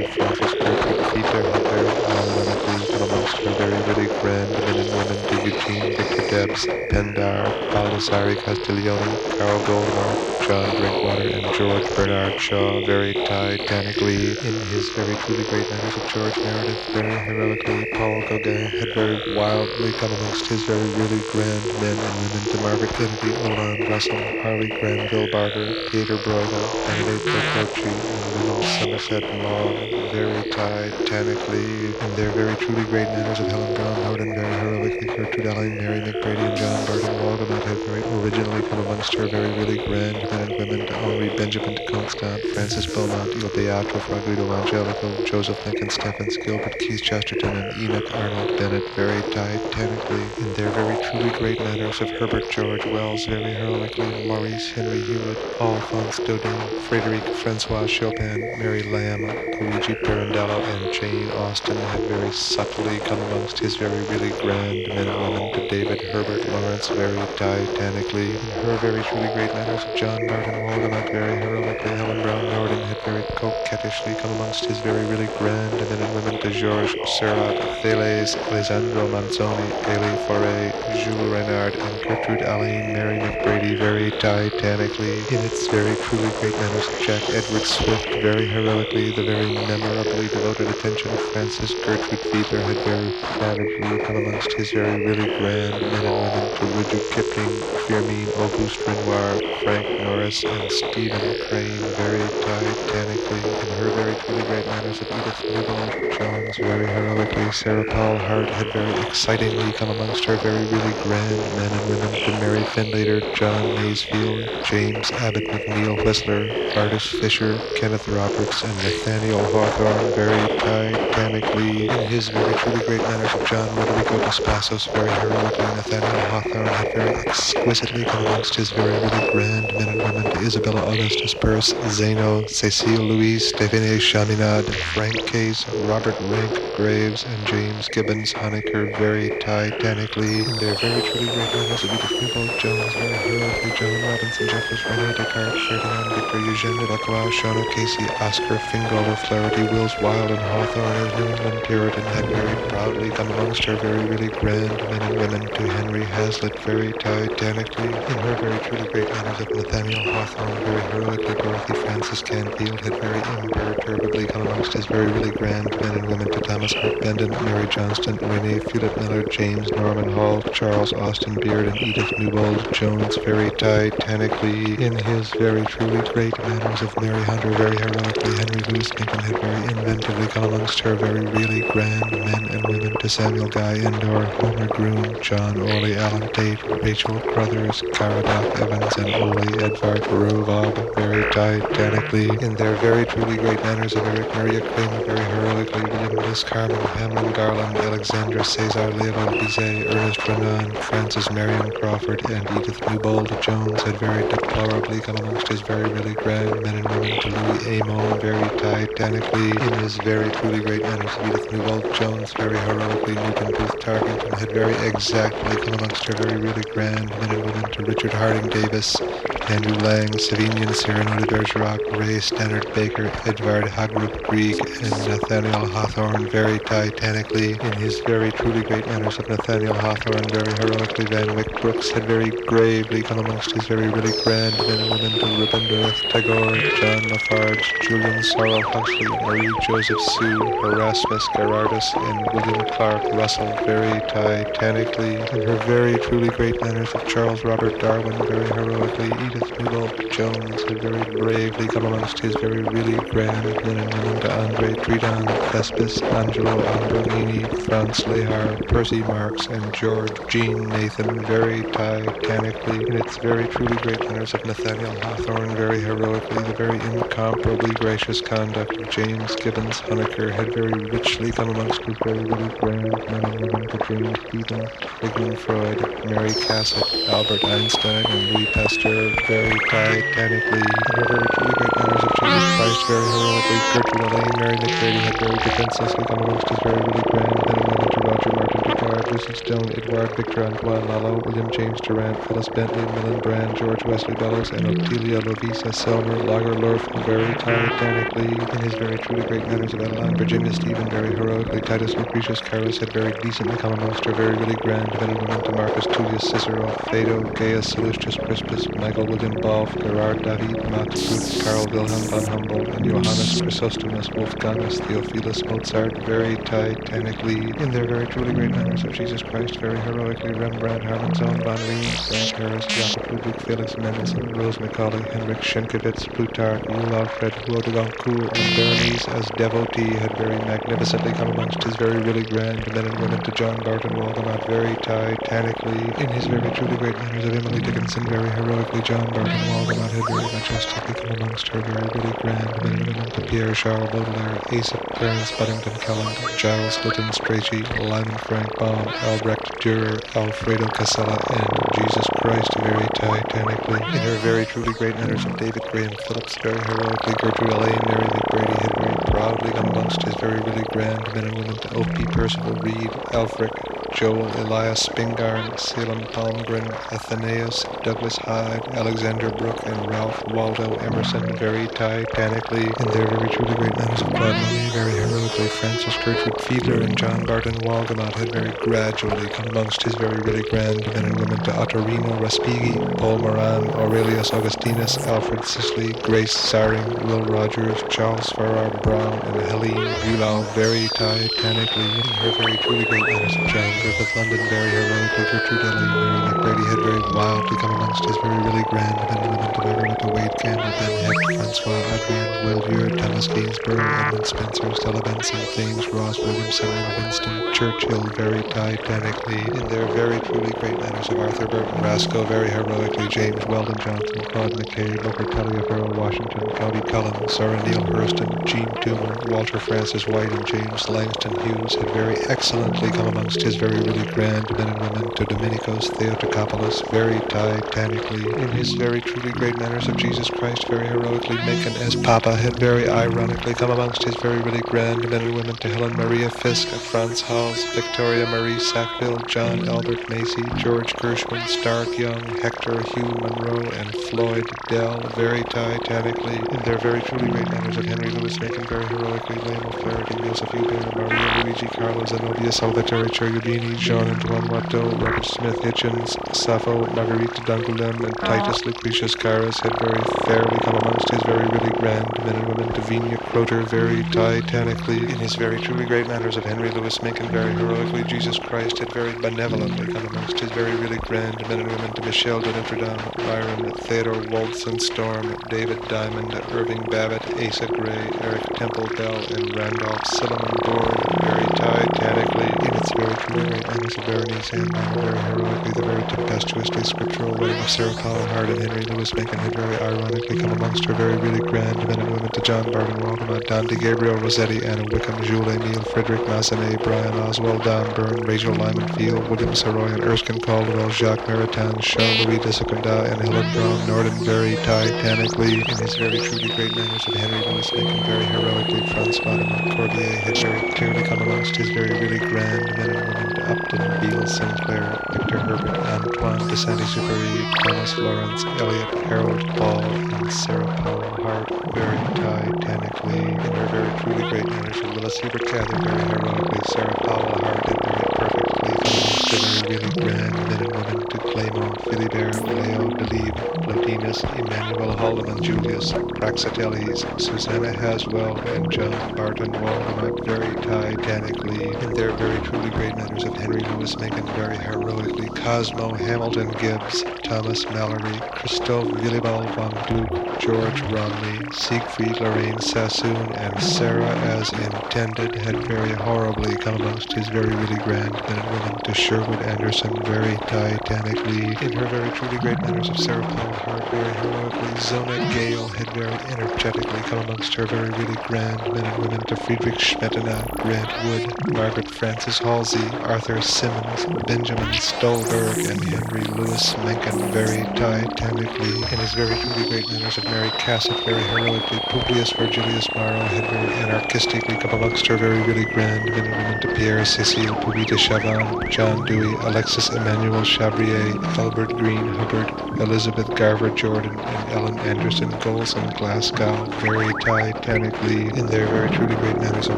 Francis Gertrude Peter had very ironically come amongst her very really grand men and women to Eugene Victor Debs, Pendar, Baldessari Castiglione, Carl Goldmark, John Drinkwater, and George Bernard Shaw very titanically in his very truly great manners of George Meredith, very heroically Paul Gauguin had very wildly come amongst his very really grand men and women to Margaret Kennedy, Olan Russell, Harley Granville Barber, Peter Bruegel, Benedict Bococci, and women Somerset Maugham very titanically in their very truly great manners of Helen Brown Norden, very heroically Gertrude Allen, Mary McBrady, and John Burton Walgamot had very originally come amongst her very really grand men and women to Henri Benjamin de Constant, Francis Beaumont, Il Beato, Fra Guido Angelico, Joseph Lincoln Stephens, Gilbert Keith Chesterton, and Enoch Arnold Bennett very titanically in their very truly great manners of Herbert George Wells very heroically, Maurice Henry Hewlett, Alphonse Daudet, Frédéric Francois Chopin, Mary Lamb, Luigi Pirandello, and Jane Austen had very subtly come amongst his very really grand men and women to David Herbert Lawrence very titanically in her very truly great manners of John Barton Walgamot very heroically, Helen Brown Norden had very coquettishly come amongst his very really grand men and women to Georges Seurat, Thales, Alessandro Manzoni, Elie Fauré, Jules Renard, and Gertrude Allen, Mary McBrady very titanically in its very truly great manners of Jack Edward Swift very heroically, the very memorably devoted attention of Francis Gertrude Fiedler had very savagely come amongst his very really grand men and women to Rudyard Kipling, Firmin Auguste Renoir, Frank Norris, and Stephen Crane very titanically in her very truly great manners of Edith Newbold Jones very heroically, Sarah Paul Hart had very excitingly come amongst her very really grand men and women to Mary Findlater, John Masefield, James Abbott McNeill Whistler, Artis Fisher, Kenneth Roberts, and Nathaniel Hawthorne very titanically in his very truly great manners of John Roderigo dos Passos very heroically, Nathaniel Hawthorne had very exquisitely come amongst his very really grand men and women to Isabella Augustus Peirce, Zeno, Cécile Louise, Stéphane Chaminade, Frank Case, Robert Rank Graves, and James Gibbons Honecker very titanically in their very truly great manners of Edith Newbold Jones very heroically, Joan Robinson Jeffers, René Descartes, Ferdinand Victor, Eugène Delacroix, Sean O'Casey, Oscar Fingalder, Flaherty, Wills Wilde, and Hawthorne as New England Puritan had very proudly come amongst her very really grand men and women to Henry Hazlitt very titanically in her very truly great manners of Nathaniel Hawthorne very heroically, Dorothy Francis Canfield had very imperturbably come amongst his very really grand men and women to Thomas Hart Benton, Mary Johnston, Renee Philip Miller, James Norman Hall, Charles Austin Beard, and Edith Newbold Jones very titanically in his very truly great manners of Mary Hunter very heroically, Henry Louis Lincoln had very inventively come amongst her very really grand men and women to Samuel Guy Endor, Homer Groom, John Orley, Alan Tate, Rachel Crothers, Caradoc Evans, and Ole Edvard Rovog very titanically in their very truly great manners of Eric Maria Kramer very heroically, William Bliss Carman, Hamlin Garland, Alexandra Cesar Leopold Bizet, Ernest Renan, Frances Marion Crawford, and Edith Newbold Jones had very deplorably come amongst his very really grand men and women to Louis Amon very titanically in his very truly great manners of Edith Newbold Jones very heroically, Newton Booth Tarkington had very exactly come amongst her very really grand men and women to Richard Harding Davis, Andrew Lang, Savignon, Cyrano de Bergerac, Ray Stannard Baker, Edvard Hagerup Grieg, and Nathaniel Hawthorne very titanically in his very truly great manners of Nathaniel Hawthorne very heroically, Van Wyck Brooks had very gravely come amongst his very really grand men and women to Rabindranath Tagore, John Lafarge, Julian Sorrel Huxley, Marie Joseph Sue, Erasmus Gerardus, and William Clark Russell very titanically in her very truly great manners of Charles Robert Darwin very heroically, Edith Newbold Jones had very bravely come amongst his very really grand men and women to Andre Tridon, Thespis, Angelo Ambronini, Franz Lehar, Percy Marx, and George Jean Nathan very titanically, in its very truly great manners of Nathaniel Hawthorne very heroically, the very incomparably gracious conduct of James Gibbons Honecker had very richly come amongst his very really grand men and women to James Stephen, Sigmund Freud, Mary Cassatt, Albert Einstein, and Louis Pasteur very titanically, in their very truly great manners of Jesus Christ very heroically, Gertrude Elaine, Mary McGrady had very defenselessly come amongst his very really grand men and women to Roger Martin Picard, Lucy Stone, Edouard Victor Antoine Lalo, William James Durant, Phyllis Bentley, Millen Brand, George Wesley Bellows, and Otelia Lovisa Selmer Lagerlorf very titanically, in his very truly great manners of Adeline Virginia Stephen very heroically, Titus Lucretius Carus had very decently come amongst her very really grand men and women to Marcus Tullius Cicero, Phaedo, Gaius Sallustius Crispus, Michael William Balf, Gerard David, Max Schutz, Karl Wilhelm von Humboldt, and Johannes Chrysostomus Wolfgangus Theophilus Mozart very titanically, in their very truly great manners of Jesus Christ very heroically, Rembrandt, Harmenzone, Von Riems, Frank Harris, Jakob Ludwig Felix Mendelssohn, Rose Macaulay, Henrik Schenkewitz, Plutarch, Yule Alfred, Hugo de Goncourt, and Berenice as devotee had very magnificently come amongst his very really grand men and women to John Barton Walgamot very titanically, in his very truly great manners of Emily Dickinson very heroically, John Barton Walgamot had very majestically come amongst her very really grand men and women to Pierre Charles Baudelaire, Asa Clarence Buddington Kelland, Giles Lytton Strachey, Lyman Frank Baum, Albrecht Dürer, Alfredo Casella, and Jesus Christ very titanically, in her very truly great manners of David Graham Phillips very heroically, Gertrude Elaine, Mary McBrady had very proudly come amongst his very really grand men and women to O.P. Percival Reed, Alfric, Joel Elias Spingarn, Salem Palmgren, Athenaeus, Douglas Hyde, Alexander Brooke, and Ralph Waldo Emerson very titanically, in their very truly great manners of Claude Monet very heroically, Francis Gertrude Fiedler and John Barton Walgamot had very gradually come amongst his very really grand men and women to Ottorino Respighi, Paul Moran, Aurelius Augustinus, Alfred Sisley, Grace Saring, Will Rogers, Charles Farrar Brown, and Helene Bulow very titanically, in her very truly great manners of John Griffith London very heroically, Gertrude Elaine, Mary McBrady had very wildly come amongst his very really grand men and women to Margarita Wade Campbell, Ben Hecht, Francois Adrien, Willier, Thomas Gainsborough, Edmund Spencer, Stella Benson, James Ross, Williamson, and Winston Churchill very titanically, in their very truly great manners of Arthur Burton Rasco very heroically, James Weldon Johnson, Claude McKay, Booker Taliaferro, Washington, County Cullen, Sarah Neil Hurston, Gene Toomer, Walter Francis White, and James Langston Hughes had very excellently come amongst his very really grand men and women to Dominicos Theotokopoulos very titanically, in his very truly great manners of Jesus Christ very heroically, Macon as Papa had very ironically come amongst his very really grand men and women to Helen Maria Fisk, Franz Hals, Victoria Marie Sackville, John Albert Macy, George Gershwin, Stark Young, Hector Hugh Monroe, and Floyd Dell very titanically, in their very truly great manners of Henry Louis Macon very heroically, William O'Flaherty, Joseph Hubert, Maria Luigi Carlo Zenobia Salvatore Cherubini, Jean-Antoine Watteau, Robert Smith Hitchens, Sappho, Marguerite d'Angoulême, and Titus Lucretius Carus had very fairly come amongst his very really grand men and women to Vigna Croter very titanically, in his very truly great manners of Henry Louis Macon very heroically, Jesus Christ had very benevolently come amongst his very really grand men and women to Michel de Notre Dame, Byron, Theodore Woldson Storm, David Diamond, Irving Babbitt, Asa Gray, Eric Temple Bell, and Randolph Silliman Board very titanically, in its very truly great manners of Berenice Handman very heroically, the very tempestuously scriptural wedding of Sarah Powell Hart and Henry Louis Macon had very ironically come amongst her very really grand men and women to John Barton Walgamot, Dante Gabriel Rossetti, Anna Wickham, Jules Emile, Frederick Massenet, Brian Oswald, Don Byrne, Rachel Lyman Field, William Saroyan, Erskine Caldwell, Jacques Maritain, Charles-Louis de Secondat, and Helen Brown Norden very titanically, in his very truly great manners of Henry Louis Macon very heroically, Francois de Montcorbier had very clearly come amongst his very really grand men and women to Upton, Beale Sinclair, Victor Herbert, Antoine de Saint-Exupéry, Thomas Lawrence, Eliot, Harold Paul, and Sarah Powell Hart very titanically, in her very truly great manners of Willis Hubert Cather very heroically, Sarah Powell Hart had very perfectly come amongst the very really grand men and women to Clement, Philibert, Leo, Delibes, Plotinus, Emmanuel Haldeman, Julius, Praxiteles, Susanna Haswell, and John Barton Waldemark very titanically in their very truly great manners of Henry Louis Mencken very heroically, Cosmo Hamilton Gibbs, Thomas Mallory, Christophe Willibald von Duke, George Romney, Siegfried Lorraine Sassoon, and Sarah as intended had very horribly come amongst his very really grand men and women to Sherwood Anderson very titanically in her very truly great manners of Sarah Paul Hart very heroically, Zona Gale had very energetically come amongst her very really grand men and women to Friedrich Schmettenau, Grant Wood, Margaret Francis Halsey, Arthur Simmons, Benjamin Stolberg, and Henry Louis Mencken very titanically in his very truly great manners of Mary Cassatt very heroically, Publius Virgilius Maro had very anarchistically come amongst her very really grand men and women to Pierre Cécile Puvis de Chavannes, John Dewey, Alexis Emmanuel Chabrier, Albert Green Hubbard, Elizabeth Garver Jordan, and Ellen Anderson Golson Glasgow very titanically in their very truly great manners of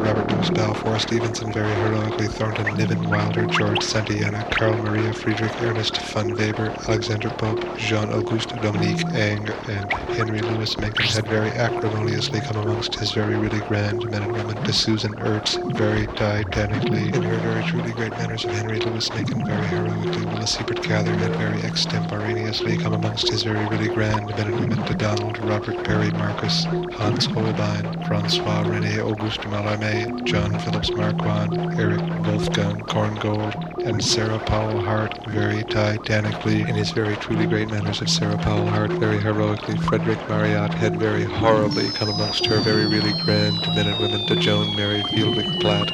Robert Louis Balfour Stevenson very heroically, Thornton Niven Wilder, George Santayana, Carl Maria Friedrich Ernest van Weber, Alexander Pope, Jean-Auguste Dominique Ang, and Henry Louis Mencken had very acrimoniously come amongst his very really grand men and women to Susan Ertz very titanically in her very truly great manners of Henry Louis Mencken very heroically, Willis Hebert Cather had very extemporaneously come amongst his very really grand men and women to Donald Robert Perry Marcus, Hans Holbein, Francois René Auguste Mallarmé, John Phillips Marquand, Eric Wolfgang Korngold, and Sarah Powell Hart very titanically in his very truly great manners of Sarah Powell Hart very heroically, Frederick Marriott had very horribly come amongst her very really grand men and women to Joan Mary Fielding Platt,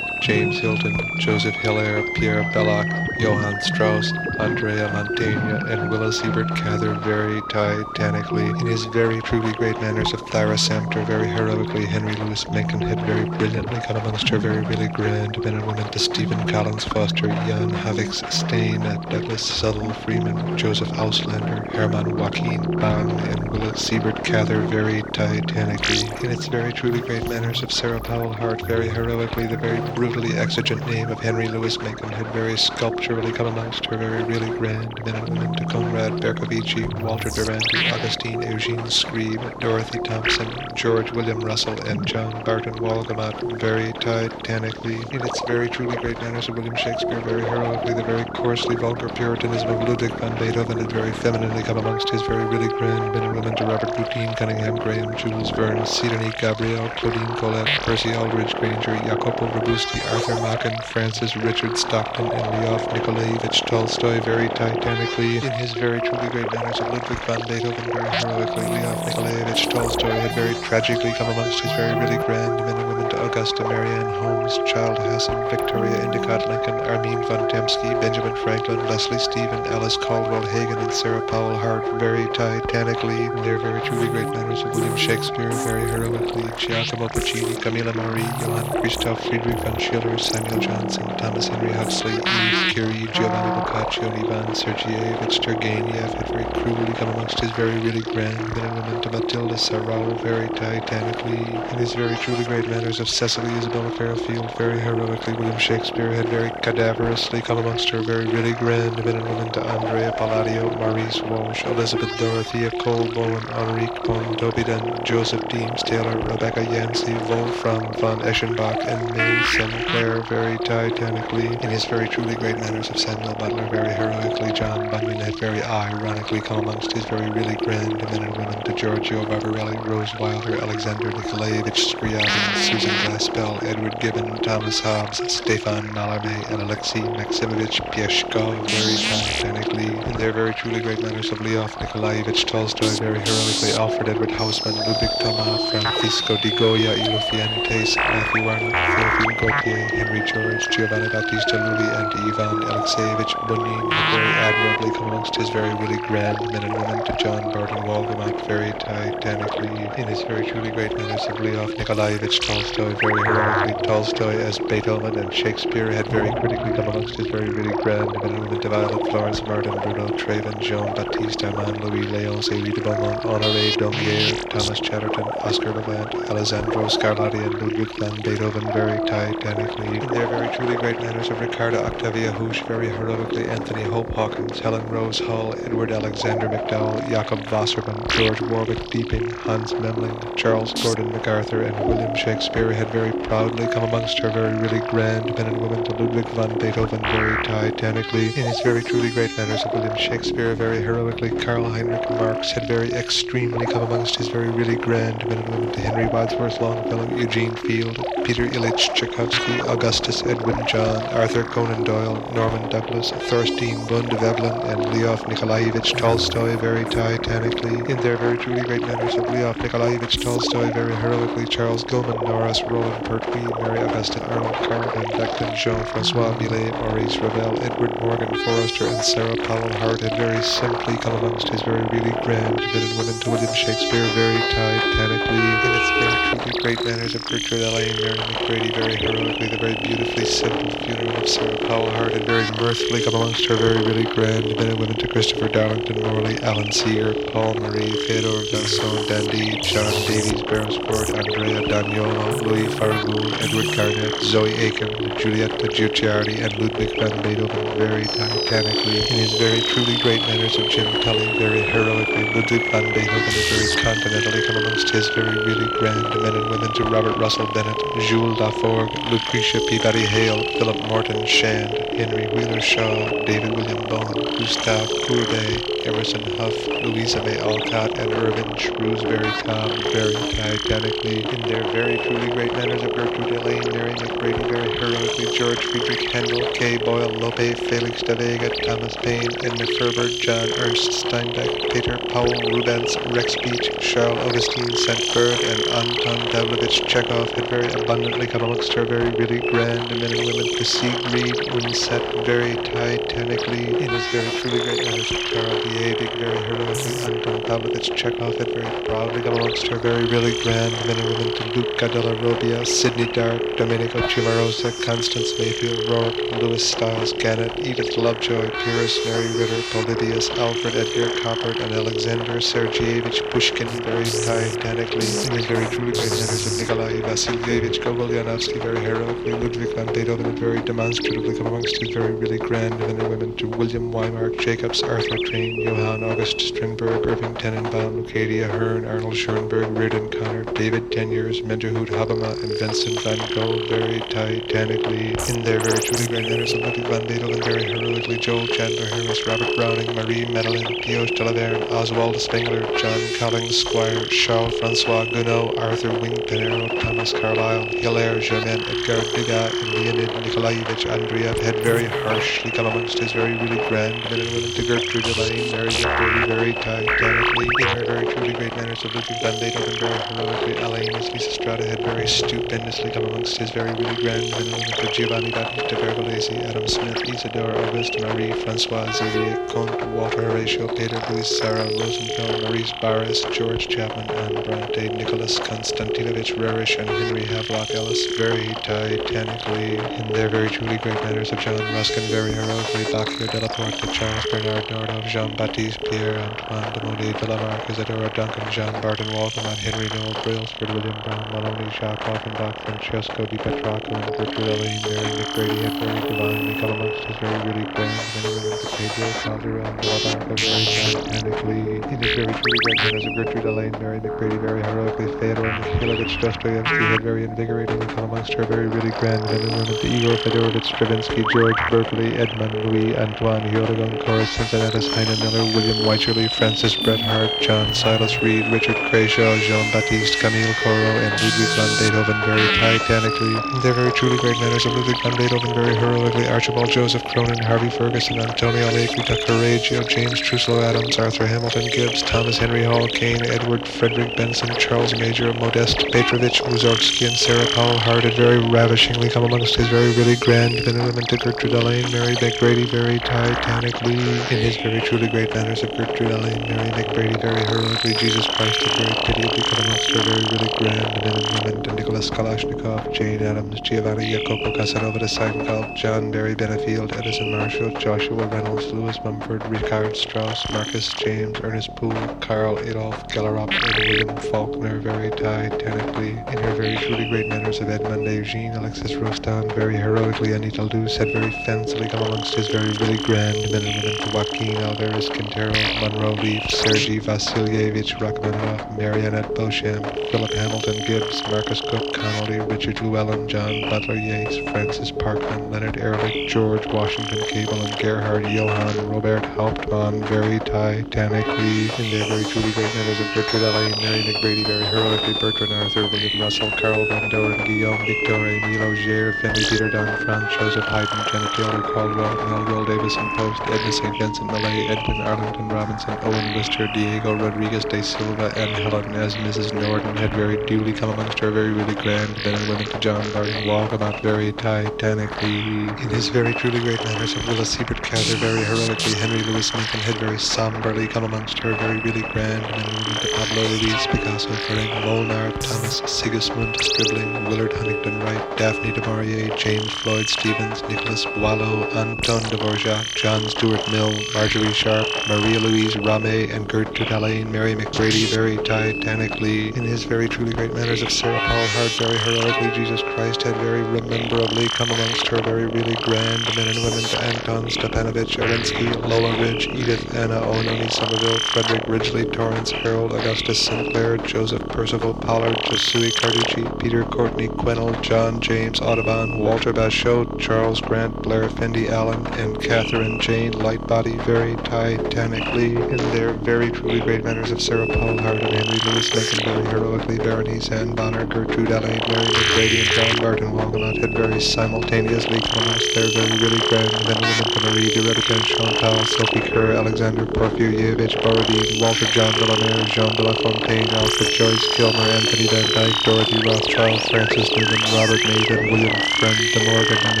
James Hilton, Joseph Hilaire, Pierre Belloc, Johann Strauss, Andrea Mantegna, and Willis Hebert Cather very titanically in his very truly great manners of Clara Samter very heroically, Henry Louis Mencken had very brilliantly come amongst her very really grand men and women to Stephen Collins Foster, Jan Havix Stain, Douglas Southall Freeman, Joseph Auslander, Hermann Joachim Bang, and Willis Hebert Cather very titanically in its very truly great manners of Sarah Powell Hart very heroically, the very brutally exigent name of Henry Louis Mencken had very sculpturally come amongst her very really grand men and women to Conrad Bercovici, Walter Durante, Augustine Eugene Scribe, Dorothy Thompson, George William Russell, and John Barton Walgamot very titanically in its very truly great manners of William Shakespeare very heroically, the very coarsely vulgar puritanism of Ludwig van Beethoven had very femininely come amongst his very really grand men and women to Robert Boutine, Cunningham Graham, Jules Verne, Sidonie Gabrielle, Claudine Colette, Percy Aldridge Granger, Jacopo Robusti, Arthur Machen, Francis Richard Stockton, and Leof Nikolaevich Tolstoy very titanically in his very truly great manners of Ludwig van Beethoven very heroically, Leof Nikolaevich Tolstoy had very tragically come amongst his very really grand men and women to Augusta Marianne Holmes, Child Hassan, Victoria Endicott Lincoln, Armin von Dembski, Benjamin Franklin, Leslie Stephen, Alice Caldwell Hagen, and Sarah Powell Hart very titanically in their very truly great manners of William Shakespeare very heroically, Giacomo Puccini, Camilla Marie, Johann Christoph Friedrich von Schiller, Samuel Johnson, Thomas Henry Huxley, Yves Curie, Giovanni Boccaccio, and Ivan Sergeyevich Turgenev had very cruelly come amongst his very really grand men and women to Matilda Sarau very titanically in his very truly great manners of Cecily Isabella Fairfield very heroically, William Shakespeare had very cadaverously come amongst her very really grand men and women to Andrea Palladio, Maurice Walsh, Elizabeth Dorothea Cole Bowen, Henrique Pontoppidan, Joseph Deems Taylor, Rebecca Yancey, Wolfram von Eschenbach, and May Sinclair very titanically in his very truly great manners of Samuel Butler very heroically, John Bunyan had very ironically come amongst his very really grand men and women to Giorgio Barbarelli, Rose Wilder, Alexander Nikolaevich Scriabin, Susan Glaspell, Edward Gibbon, Thomas Hobbes, Stefan Mallarmé, and Alexei Maximovich Pieshkov very titanically in their very truly great manners of Leof Nikolaevich Tolstoy very heroically, Alfred Edward Hausmann, Ludwig Thoma, Francisco de Goya y Lucientes, Matthew Arnold, Theophile Gautier, Henry George, Giovanni Battista Lully, and Ivan Alexeyevich Bunin had very admirably come amongst his very really grand men and women to John Barton Walgamot very titanically in his very truly great manners of Leof Nikolaevich Tolstoy very heroically, Tolstoy as Beethoven and Shakespeare had very critically come amongst his very really grand men and women to Violet Florence Martin, Bruno Traven, Jean-Baptiste Armand Louis Léonce Elie de Beaumont, Brown, Honoré Daumier, Thomas Chatterton, Oscar Levant, Alessandro Scarlatti, and Ludwig van Beethoven very titanically. In their very truly great manners of Ricardo Octavia Hoosh very heroically, Anthony Hope Hawkins, Helen Rose Hull, Edward Alexander McDowell, Jacob Wasserman, George Warwick Deeping, Hans Memling, Charles Gordon MacArthur, and William Shakespeare had very proudly come amongst her very really grand men and women to Ludwig van Beethoven very titanically. In his very truly great manners of William Shakespeare very heroically, Karl Heinrich Marx had very extremely come amongst his very really grand men and women to Henry Wadsworth Longfellow, Eugene Field, Peter Ilyich Tchaikovsky, Augustus Edwin John, Arthur Conan Doyle, Norman Douglas, Thorstein Bund of Evelyn, and Leof Nikolaevich Tolstoy very titanically. In their very truly great manners of Leof Nikolaevich Tolstoy very heroically, Charles Gilman Norris, Roland Pertwee, Mary Augusta Arnold, Carl Van Dyken, Jean-Francois Millet, Maurice Ravel, Edward Morgan Forrester, and Sarah Powell Hart had very simply come amongst his very really grand men and women to William Shakespeare very titanically. In its very truly great manners of Gertrude Elaine, Mary McGrady very heroically, the very beautifully simple funeral of Sarah Powell Hart had very mirthfully come amongst her very really grand men and women to Christopher Darlington Morley, Alan Seeger, Paul Marie, Theodore Vincent Dandy, John Davies Beresford, Andrea Dagnolo, Louis Farragut, Edward Garnett, Zoe Aiken, Giulietta Guicciardi, and Ludwig van Beethoven very titanically. In his very truly great manners of Jim Kelly, very heroically, Ludwig van Beethoven had very continentally come amongst his very really grand men and women to Robert Russell Bennett, Jules Laforgue, Lucretia Peabody Hale, Philip Morton Shand, Henry Wheeler Shaw, David William Bowen, Gustave Courbet, Emerson Huff, Louisa May Alcott, and Irvin Shrewsbury Cobb very titanically. In their very truly great manners of Gertrude Elaine, Mary McGrady very heroically, George Friedrich Handel, Kay Boyle Lope, Felix de Vega, Thomas Paine, Edna Ferber, John Ernst Steinbeck, Peter Powell Rubens, Rex Beach, Charles Augustine Saint-Beuve, and Anton Pavlovich Chekhov had very abundantly come amongst her very really grand men and women to Siegfried Unset very titanically. In his very truly great manners, Karl Liebig very heroically, Anton Pavlovich Chekhov had very proudly come amongst her very really grand men and women to Luca della Robbia, Sidney Dart, Domenico Cimarosa, Constance Mayfield, Rourke, Louis Stiles Gannett, Edith Lovejoy, Pyrrhus, Mary Ritter, Polybius, Alfred Edgar Coppert, and Alexander Sergeyevich Pushkin very titanically. In his very truly great manners of Nikolai Vasilyevich Gogol-Yanovsky very heroically, Ludwig van Beethoven had very demonstratively come amongst his very really grand men and women to William Weimark Jacobs, Arthur Train, Johann August Strindberg, Irving Tenenbaum, Lucadia Hearn, Arnold Schoenberg, Reardon Connor, David Teniers, Menderhut Habema, and Vincent van Gogh very titanically. In their very truly great manners of Ludwig van Beethoven very heroically, Joel Chandler Harris, Robert Browning, Marie Madeleine, Pioche de la Verne, Oswald Spengler, John Collins Squire, Charles Francois Gounod, Arthur Wing Pinero, Thomas Carlyle, Hilaire Germain, Edgar Degas, and Leonid Nikolaevich Andreev had very harshly come amongst his very really grand men and women to Gertrude Elaine, Mary McGrady very titanically. In her very truly great manners of Ludwig van Beethoven very heroically, Alain Lysistrata had very stupendously come amongst his very really grand men and women to Giovanni Battista Pergolesi, Adam Smith, Isidore Auguste, Marie Francoise Xavier Comte, Walter Horatio, Peter Louis Sarah Rosenthal, Maurice Barres, George Chapman, Anne Bronte, Nicholas Konstantinovich Rerish, and Henry Havelock Ellis very titanically. In their very truly great manners of John Ruskin very heroically, Bacchio della Porta, Charles Bernard Nordhoff, Jean-Baptiste Pierre, Antoine de Monet, Villamark, Isadora Duncan, John Barton Walcott, Henry Noel Brailsford, William Brown Maloney, Jacques Offenbach, Francesco Di Petrarco, and Gertrude Elaine, Mary McGrady had very divinely come amongst his very really grand men and women to Pedro Calderón de la Barca very titanically. In his very truly great manners of Gertrude Elaine, Mary McGrady very heroically, Fyodor Mikhailovich Dostoevsky had very invigoratingly come amongst her very really grand men and women to Igor Fedorovich Stravinsky, George Berkeley, Edmund Louis, Antoine Hyodogon, Cora Cincinnatus, Heine Miller, William Wycherley, Francis Bret Harte, John Silas Reed, Richard Crashaw, Jean-Baptiste Camille Corot, and Ludwig van Beethoven very titanically. In their very truly great manners of Ludwig van Beethoven very heroically, Archibald Joseph Cronin, Harvey Ferguson, Antonio Lecita Correggio, James Truslow Adams, Arthur Hamilton Gibbs, Thomas Henry Hall Caine, Edward Frederick Benson, Charles Major, Modest Petrovich Mussorgsky, and Sarah Powell Hart had very ravishingly come amongst his very really grand men and women to Gertrude Elaine, Mary McGrady very titanically. In his very truly great manners of Gertrude Elaine, Mary McGrady very heroically, Jesus Christ had very pitiably come amongst her very really grand men and women to Nicholas Kalashnikov, Jane Addams, Giovanni Jacopo Casanova de Seinfeld, John Barry Benefield, Edison Marshall, Joshua Reynolds, Louis Mumford, Richard Strauss, Marcus James, Ernest Poole, Carl Adolf Gellerop, and William Faulkner, very titanically, in her very truly great manners of Edmund Eugene, Alexis Rostand, very heroically, Anita Luce had very fancily come amongst his very really grand men and women to Joaquin Alvarez Quintero, Monroe Leaf, Sergei Vasilyevich Rachmaninoff, Marionette Beauchamp, Philip Hamilton Gibbs, Marcus Cook Connolly, Richard Llewellyn, John Butler Yeats, Francis Parkman, Leonard Ehrlich, George Washington Cable, and Gerhard Johann Robert Hauptmann, very titanically, in their very truly great manners of Gertrude Alleyne, Mary McBrady, very heroically, Bertrand Arthur, William Russell, Carl Van Doren, Guillaume Victor, Emile Augier, Finley Peter Dunn, Franz Joseph Haydn, Janet Taylor, Caldwell, Melville Davison Post, Edna St. Vincent Millay, Edwin Arlington Robinson, Owen Wister, Diego Rodriguez de Silva, and Helen as Mrs. Norden had very duly come amongst her very really grand men and women to John Barton Walcott, very titanically, in his very truly great manners of Willis Hebert Cather, very heroically, Henry Louis Minton had very somberly come amongst her very really grand men and women to Pablo Luis Picasso, Ferenc Molnar, Thomas Sigismund Stribling, Willard Huntington Wright, Daphne du Maurier, James Floyd Stevens, Nicholas Boileau, Anton Dvorak, John Stuart Mill, Marjorie Sharp, Maria Louise Ramé, and Gertrude Alleyne, Mary McBrady, very titanically, in his very truly great manners of Sarah Paul Hart, very heroically, Jesus Christ had very rememberably come amongst her very really grand men and women to Anton Stepanovich, Alinsky, Lola Ridge, Edith Anna Ononi Somerville, Frederick Ridgely, Torrance Harold, Augustus Sinclair, Joseph Percival Pollard, Josui Carducci, Peter Courtney Quennell, John James Audubon, Walter Basho, Charles Grant, Blair Fendi Allen, and Catherine Jane Lightbody, very titanically, in their very truly great manners of Sarah Paul Hart and Henry Louis Lincoln, very heroically, Berenice Ann Bonner, Gertrude Alleyne, Mary McBrady, and John Barton Walcott had very simultaneously come amongst their very really grand men and women to Marie de Redican, Chantal, Sophie Kerr, Alexander Porfirievich Borodin, Walter John Delamere, Jean de La Fontaine, Alfred Joyce, Kilmer, Anthony Van Dyke, Dorothy Rothschild, Francis Newman, Robert Mason, William Friend de Morgan, and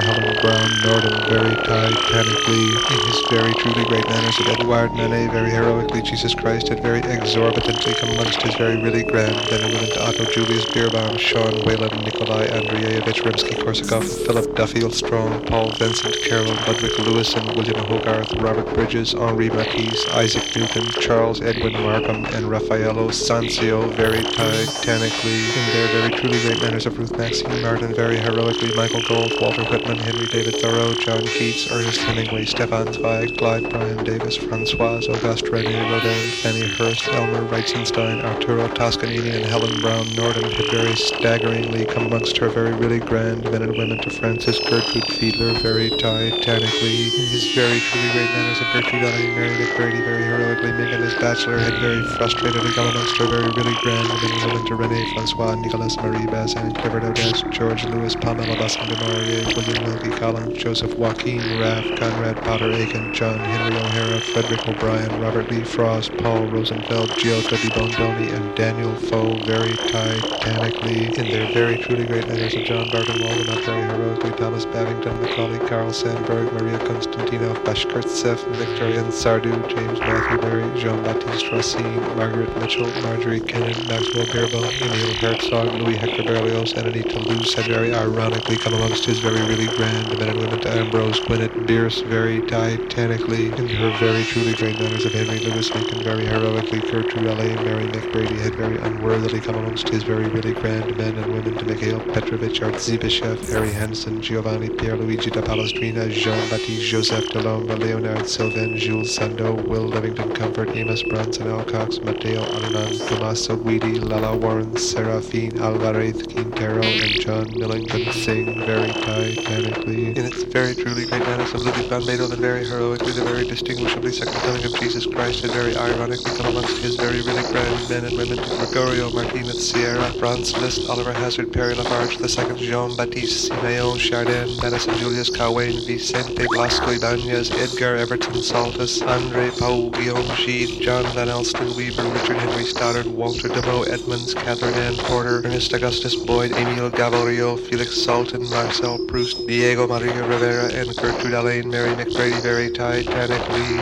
Helen Brown Norden, very titanically, in his very truly great manners of Edouard Manet, very heroically, Jesus Christ had very exorbitantly come amongst his very really grand men and women to Otto Julius Bierbaum, Sean Whalen, Nikolai Andreevich Rimsky-Korsakov, Philip Duffield Strong, Paul Vincent Carroll, Ludwig Lewison, William Hogarth, Robert Bridges, Henri Matisse, Isaac Newton, Charles Edwin Markham, and Raffaello Sanzio, very titanically, in their very truly great manners of Ruth Maxine Martin, very heroically, Michael Gold, Walter Whitman, Henry David Thoreau, John Keats, Ernest Hemingway, Stefan Zweig, Clyde Bryan Davis, Francoise Auguste René Rodin, Fanny Hurst, Elmer Reitzenstein, Arturo Toscanini, and Helen Brown Norden had very staggeringly come amongst her very really grand men and women to Francis Gertrude Fiedler, very titanically, in his very truly great manners of Gertrude Alleyne, Mary McBrady, very heroically, Megan as Bachelor had very frustratedly come amongst her very really grand men and women to Rene Francois, Nicolas Marie Bazin, Clifford Odess, George Lewis, Pamela Busson de Maurier, William Wilkie Collins, Joseph Joaquin Raff, Conrad Potter Aiken, John Henry O'Hara, Frederick O'Brien, Robert Lee Frost, Paul Rosenfeld, Giotto di Bondoni, and Daniel Foe, very titanically, in their very truly great manners of John Barton Waldenot, very heroically, Thomas Babington, Macaulay, Carl Sandburg, Maria Konstantinov, Bashkirtsev, Victorian Sardou, James Matthew Berry, Jean-Baptiste Racine, Margaret Mitchell, Marjorie Kennan, Maxwell Beerbohm, Emil Herzog, Louis Hector Berlioz, and Anita Luce had very ironically come amongst his very really grand men and women to Ambrose Gwinnett Bierce, very titanically, in her very truly great manners of Henry Louis Lincoln, very heroically, Gertrude Alleyne, Mary McBrady had very unworthily come amongst his very really grand men and women to Mikhail Petrovich Artzybashev, Harry Hansen, Giovanni Pierluigi da Palestrina, Jean-Baptiste Joseph Delombre, Leonard Sylvain, Jules Sandeau, Will Livington Comfort, Amos Bronson Alcox, Matteo Aliman, Tommaso Guidi, Lala Warren, Serafine Alvarez Quintero, and John Millington Singh, very titanically, in its very truly great manners of Ludwig van Beethoven, very heroically, the very distinguishably second coming of Jesus Christ had very ironically come amongst his very really grand men and women to Gregorio Martinez Sierra, Franz Liszt, Oliver Hazard, Perry Lafarge II, Jean-Baptiste Simeon Chardin, Madison Julius Cawain, Vicente Blasco Ibanez, Edgar Everton Saltus, Andre Paul Guillaume Gide, John Van Elston Weaver, Richard Henry Stoddard, Walter Demoe Edmonds, Catherine Ann Porter, Ernest Augustus Boyd, Emile Gavorio, Felix Salton, Marcel Proust, Diego Maria Rivera, and Gertrude Alleyne, Mary McBrady, very titanically.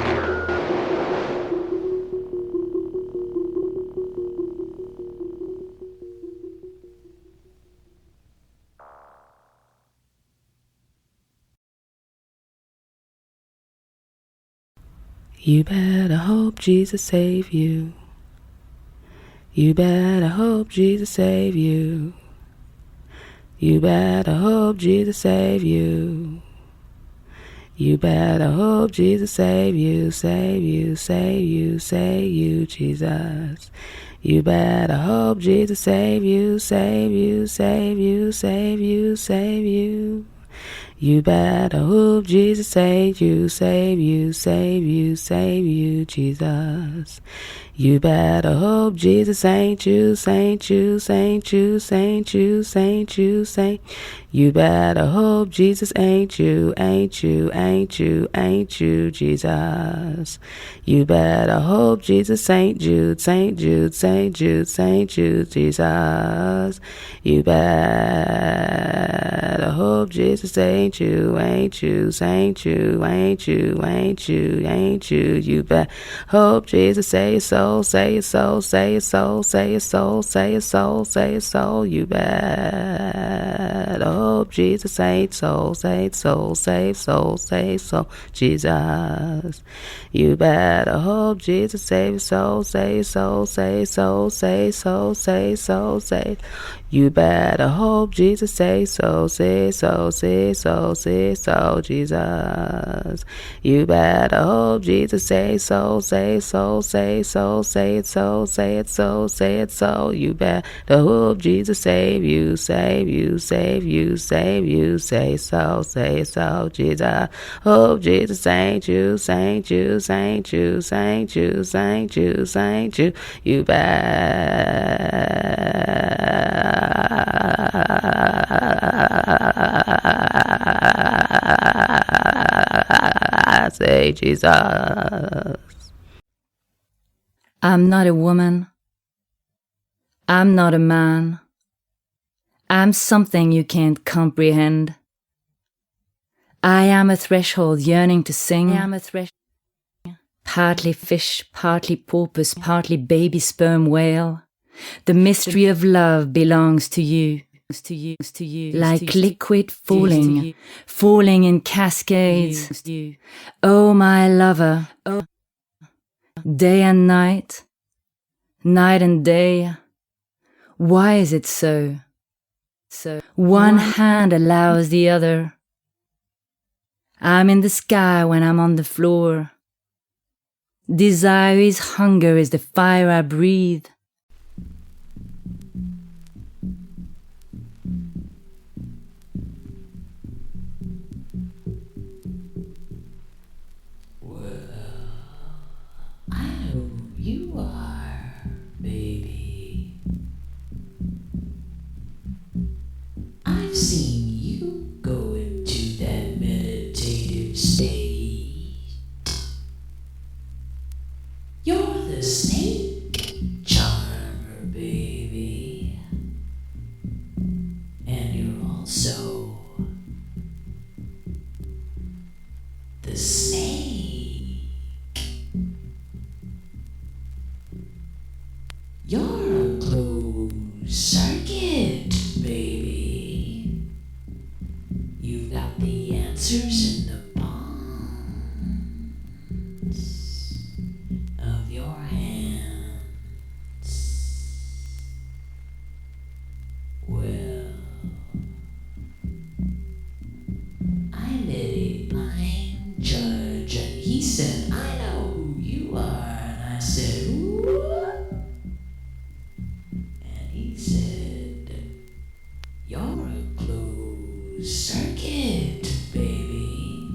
You better hope Jesus save you. You better hope Jesus save you. You better hope Jesus save you. You better hope Jesus save you, save you, save you, save you, Jesus. You better hope Jesus save you, save you, save you, save you, save you. You better hope Jesus save you, save you, save you, save you, Jesus. You better hope Jesus ain't you, saint you, saint you, saint you, saint you, saint. You better hope Jesus ain't you, ain't you, ain't you, ain't you, Jesus. You better hope Jesus Saint Jude, Saint Jude, Saint Jude, Saint Jude, Jesus. You better hope Jesus ain't you, ain't you, Saint you, ain't you, ain't you, ain't you. You better hope Jesus say your soul, say your soul, say your soul, say your soul, say your soul, say your soul. You better hope Jesus ain't soul, save soul, save soul, save soul, Jesus. You better hope Jesus save your soul, save your soul, save soul, save soul, save soul, save. You better hope Jesus say so, say so, say so, say so, Jesus. You better hope Jesus say so, say so, say so, say it so, say it so, say it so. You better hope Jesus save you, save you, save you, save you, say so, Jesus. Hope Jesus saint you, saint you, saint you, saint you, saint you, saint you. You better say Jesus. I'm not a woman. I'm not a man. I'm something you can't comprehend. I am a threshold yearning to sing. Partly fish, partly porpoise, partly baby sperm whale. The mystery of love belongs to you. Like liquid falling, falling in cascades. Oh, my lover. Day and night, night and day. Why is it so? One hand allows the other. I'm in the sky when I'm on the floor. Desire is hunger, is the fire I breathe. You are, baby. I've seen you go into that meditative state. You're the snake charmer, baby. And you're also the snake. You're a closed circuit, baby. You've got the answers in the palms of your hands. Well, I met a blind judge and he said, I know who you are. And I said, who? He said, you're a closed circuit, baby.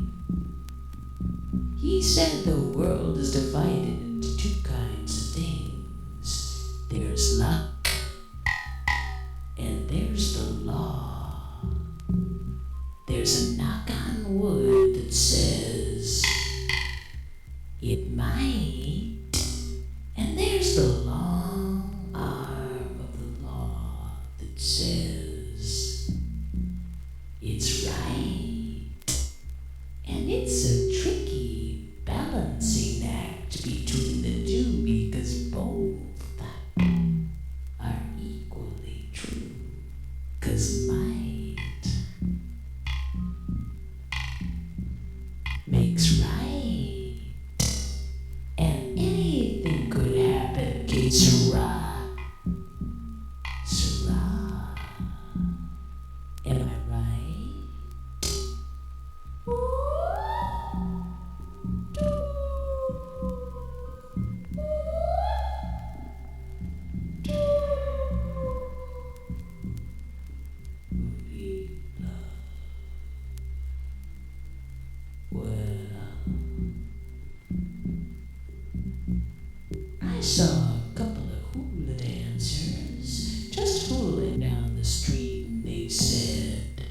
He said the world is divided into two kinds of things. There's luck, and there's the law. There's a knock on wood that says, it might, and there's the long arm of the law that says it's right. And it's a tricky balancing act between the two because both are equally true. 'Cause might makes right. And anything could happen, que sera. saw a couple of hula dancers just fooling down the street, and they said,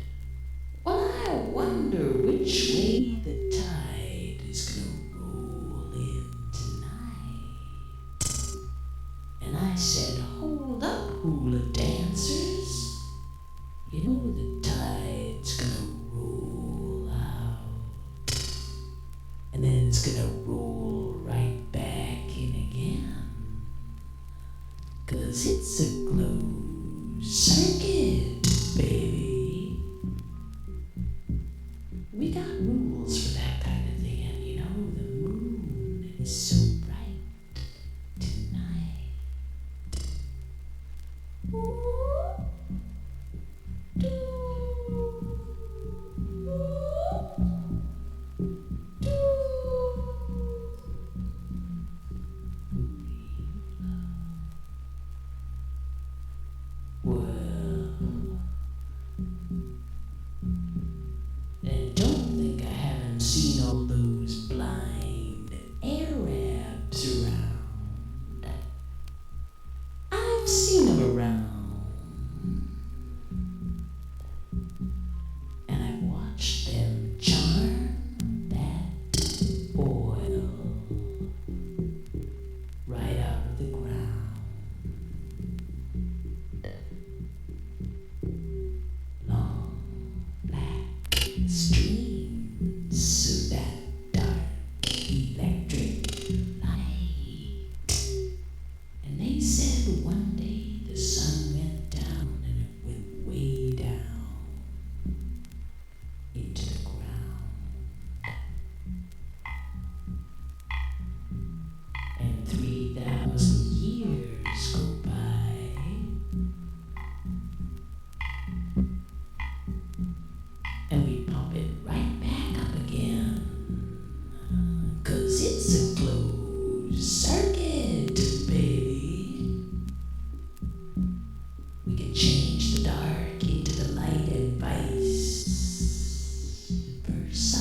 "Well, I wonder which way the tide is gonna roll in tonight." And I said, "Hold up, hula dancers. You know the tide's gonna roll out, and then it's gonna roll right back in again. 'Cause it's a closed circuit, baby. We got rules for that kind of thing, and you know the moon is so bright tonight." And don't think I haven't seen all those blind Arabs around. I've seen them around, and I've watched them charm that oil right out of the ground. Long black streams of that dark electric light. And they said one day the sun went down, and it went way down into the ground. And 3,000 years go by. And we pump it right back up again. 'Cause it's a closed circuit, baby. We can change the dark into the light and vice versa.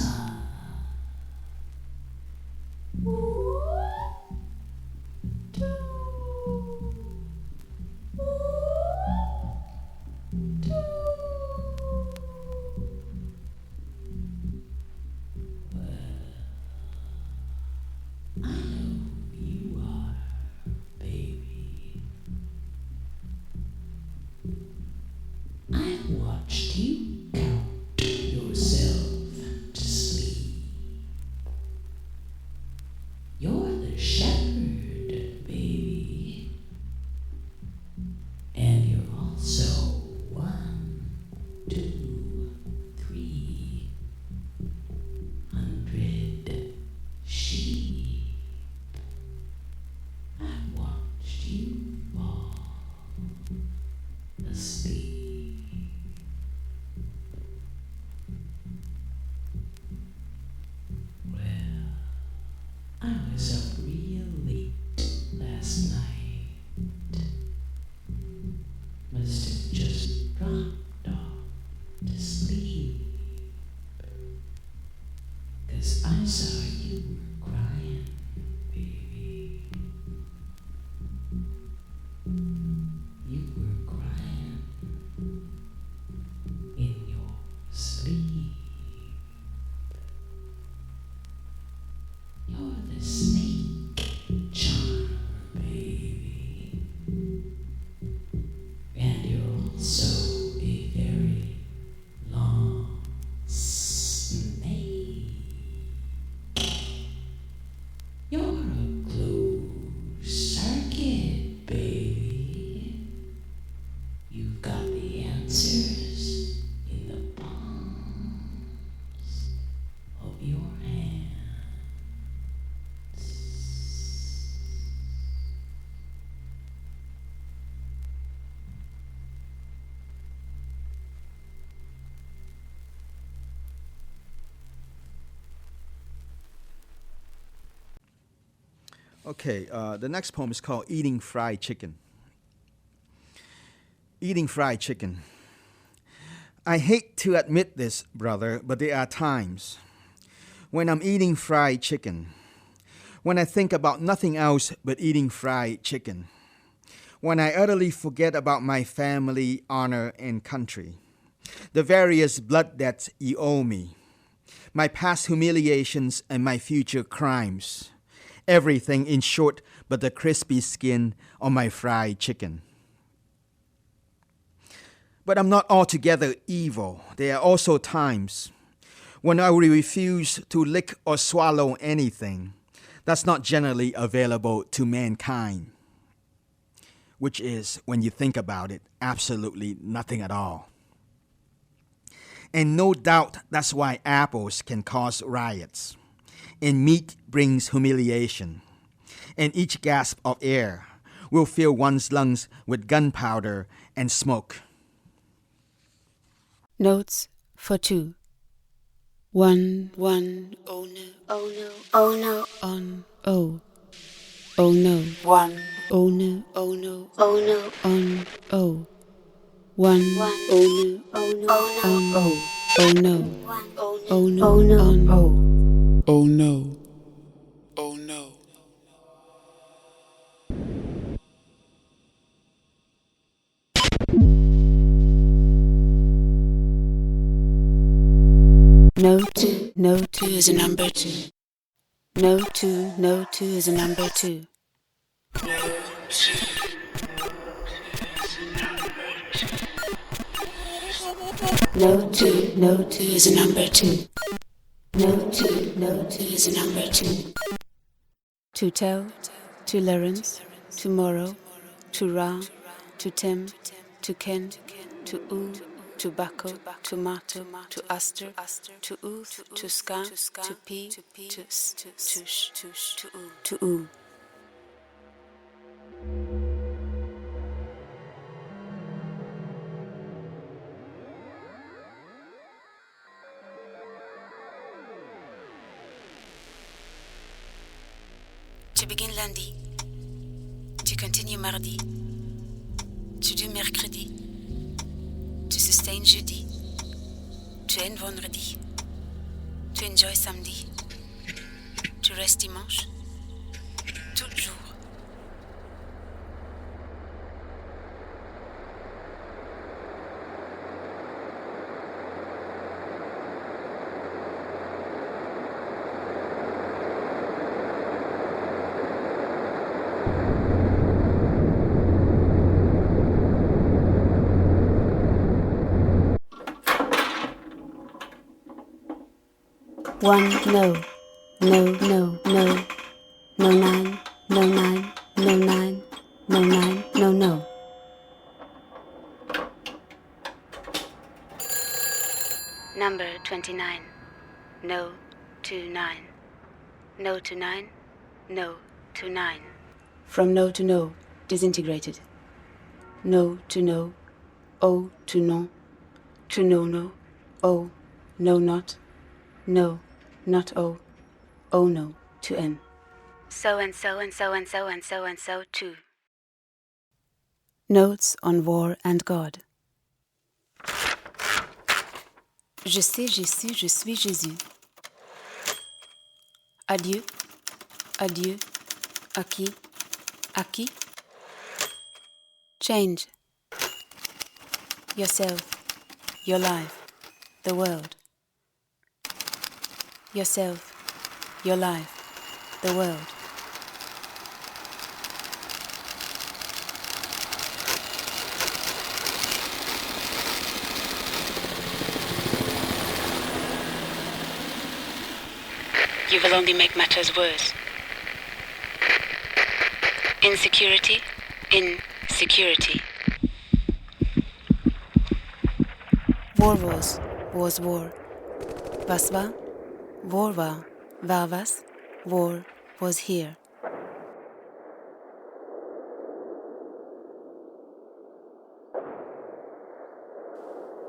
I know who you are, baby. I've watched you count yourself to sleep. You're the shepherd, baby. And you're also 1, 2, 300 sheep. I've watched you fall asleep. Well, I was up real late last night. Must have just dropped off to sleep. 'Cause I saw you were crying, baby. You were crying in your sleep. You're the snake charmer, baby. And you're also a very long snake. You're a closed circuit, baby. You've got the answers in the palms of your hands. Okay, the next poem is called Eating Fried Chicken. Eating fried chicken. I hate to admit this, brother, but there are times when I'm eating fried chicken, when I think about nothing else but eating fried chicken, when I utterly forget about my family, honor, and country, the various blood debts you owe me, my past humiliations and my future crimes, everything in short but the crispy skin on my fried chicken. But I'm not altogether evil. There are also times when I will refuse to lick or swallow anything that's not generally available to mankind, which is, when you think about it, absolutely nothing at all. And no doubt that's why apples can cause riots, and meat brings humiliation, and each gasp of air will fill one's lungs with gunpowder and smoke. Notes for two. 1, 1, oh no, oh no, oh no, on, oh, oh no, 1, oh no, oh no, oh no, on, oh, 1, oh no, oh no, on, oh, oh no, oh no, on, oh, oh no, oh no. No two is a number two. No two is a number two. No two is a number two. No two is a number two. To tell, to Lawrence, tomorrow, to Ra, to Tim, to Ken, to U, tobacco, tomato, to Aster, to Uth, to Ska, to P, to S, to Sh, to U, to U. Tu begins lundi, tu continues mardi, tu do mercredi, tu sustains jeudi, tu aimes vendredi, tu enjoy samedi, tu restes dimanche, toujours. One, no, no, no, no, no nine, no nine, no nine, no nine, no, no. Number 29, no to 9, no to 9, no to 9. From no to no, disintegrated. No to no, O to non, to no no, O, no not, no, not O, O no, to N. So and so and so and so and so and so too. Notes on War and God. Je sais, j'ai su, je suis Jésus. Adieu, adieu, à qui, à qui? Change. Yourself, your life, the world. Yourself, your life, the world. You will only make matters worse. Insecurity, insecurity. War was war. Was war? War war. War was? War was here.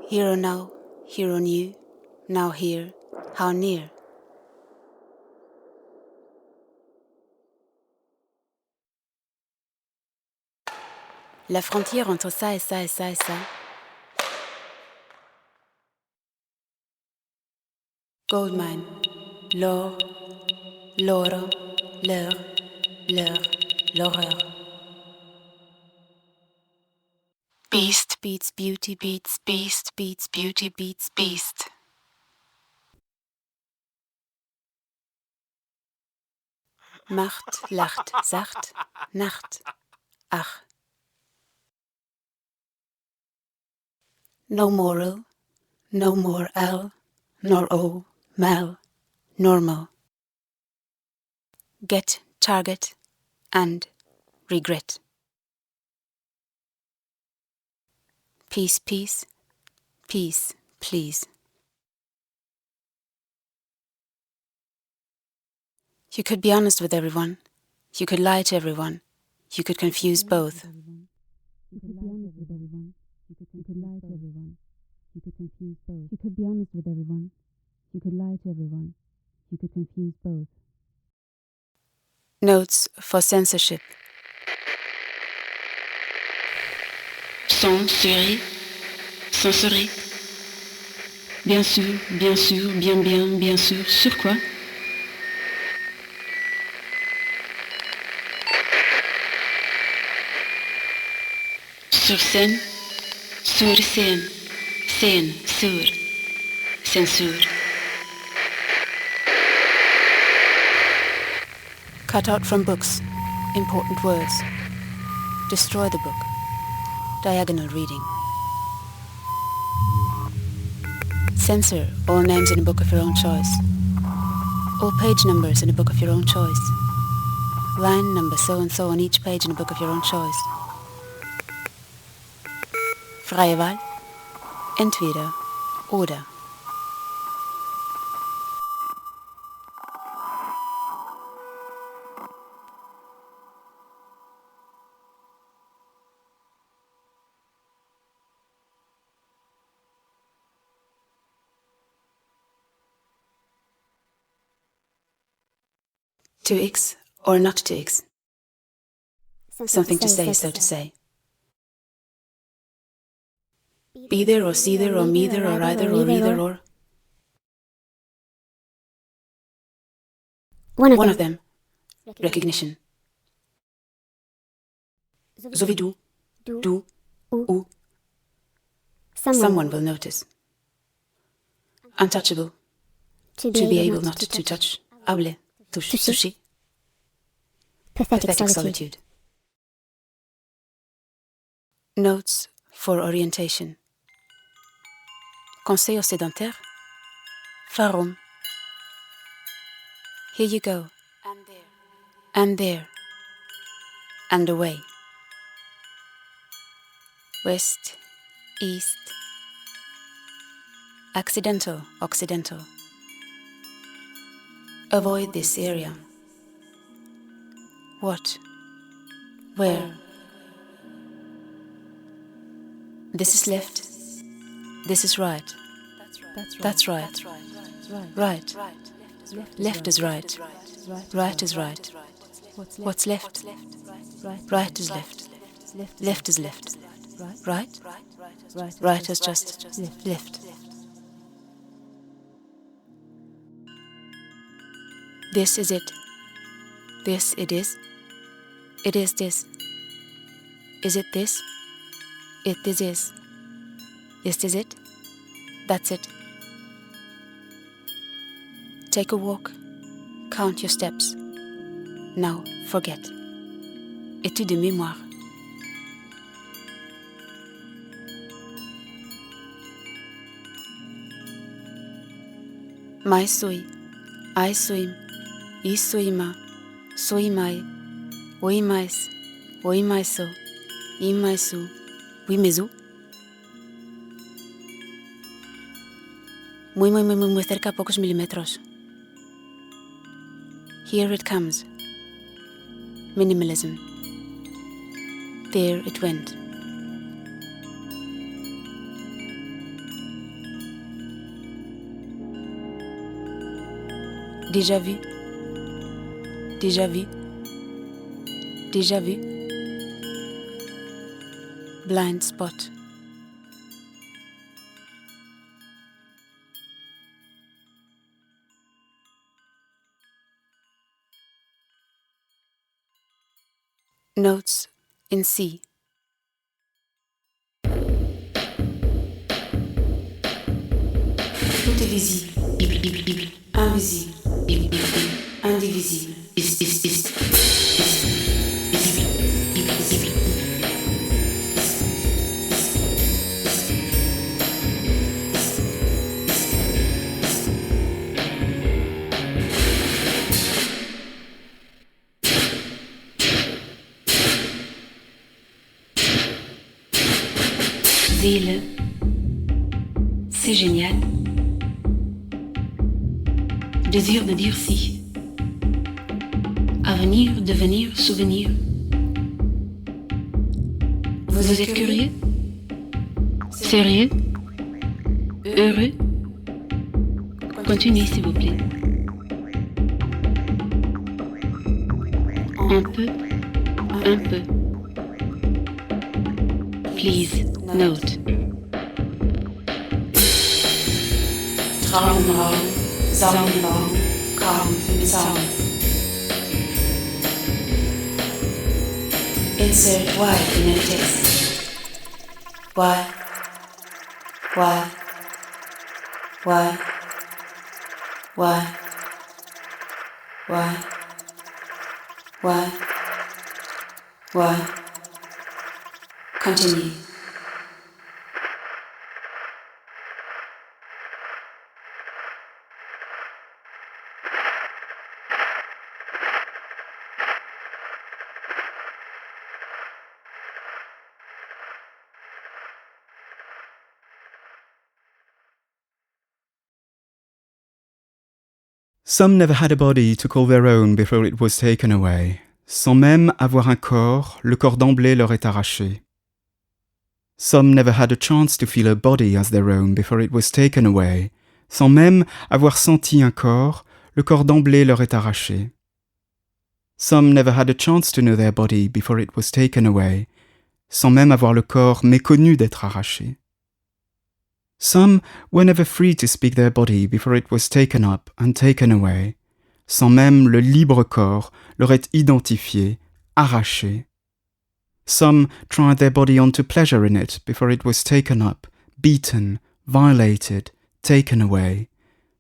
Here or now, here on you, now here, how near? La frontière entre ça et ça et ça et ça. Gold mine, l'or, l'oro, l'horreur. Beast beats beauty beats beast beats beauty beats beast. Macht, lacht, sacht, Nacht, ach. No moral, no more L, nor O, mal, normal. Get, target, and regret. Peace, peace, peace, please. You could be honest with everyone. You could lie to everyone. You could confuse both. You could be honest with everyone. You could lie to everyone. You could confuse both. You could be honest with everyone. You could lie to everyone. You could confuse both. Notes for censorship. Censurer, censurer. Bien sûr, bien sûr, bien sûr. Sur quoi? Sur scène, sur scène, scène, sur, censure. Cut out from books. Important words. Destroy the book. Diagonal reading. Censor all names in a book of your own choice. All page numbers in a book of your own choice. Line number so and so on each page in a book of your own choice. Freie Wahl. Entweder oder. To X or not to X. Something to say, so to say. Be there or see there or me there or either or either or. One of them. Recognition. So wie du, u. Someone will notice. Untouchable. To be able not to touch. Hable. Toucher. Pathetic solitude. Notes for orientation. Conseil aux sédentaires. Warum? Here you go. And there. And away. West, east. Accidental, occidental. Avoid this area. What? Where? This is left. This is right. That's right. Right. Left is right. Right is right. What's left? Right is left. Left is left. Right? Right is just left. This is it. This it is. It is this. Is it this? It this is. This is it. That's it. Take a walk. Count your steps. Now forget. Étude de mémoire. Mai sui. I swim. I suima. Suimai. Oi mais. Oi maiso. I maisu. Oui mesu. Muy cerca a pocos milímetros. Here it comes. Minimalism. There it went. Déjà vu. Déjà vu. Déjà vu. Blind spot. notes in C. Tout est visible, invisible, indivisible, Seele, c'est génial. Désir de dire si. Avenir, devenir, souvenir. Vous êtes curieux? Sérieux? Heureux? Continuez s'il vous plaît. Un peu, un peu. Please, note. Traumraum, Sonnenbaum, Kaum mit Zaun. Insert Y in a text. Y, Y, Y, Y, Y, Y, Y. Continue. Some never had a body to call their own before it was taken away. Sans même avoir un corps, le corps d'emblée leur est arraché. Some never had a chance to feel a body as their own before it was taken away. Sans même avoir senti un corps, le corps d'emblée leur est arraché. Some never had a chance to know their body before it was taken away. Sans même avoir le corps méconnu d'être arraché. Some were never free to speak their body before it was taken up and taken away, sans même le libre corps leur est identifié, arraché. Some tried their body on to pleasure in it before it was taken up, beaten, violated, taken away,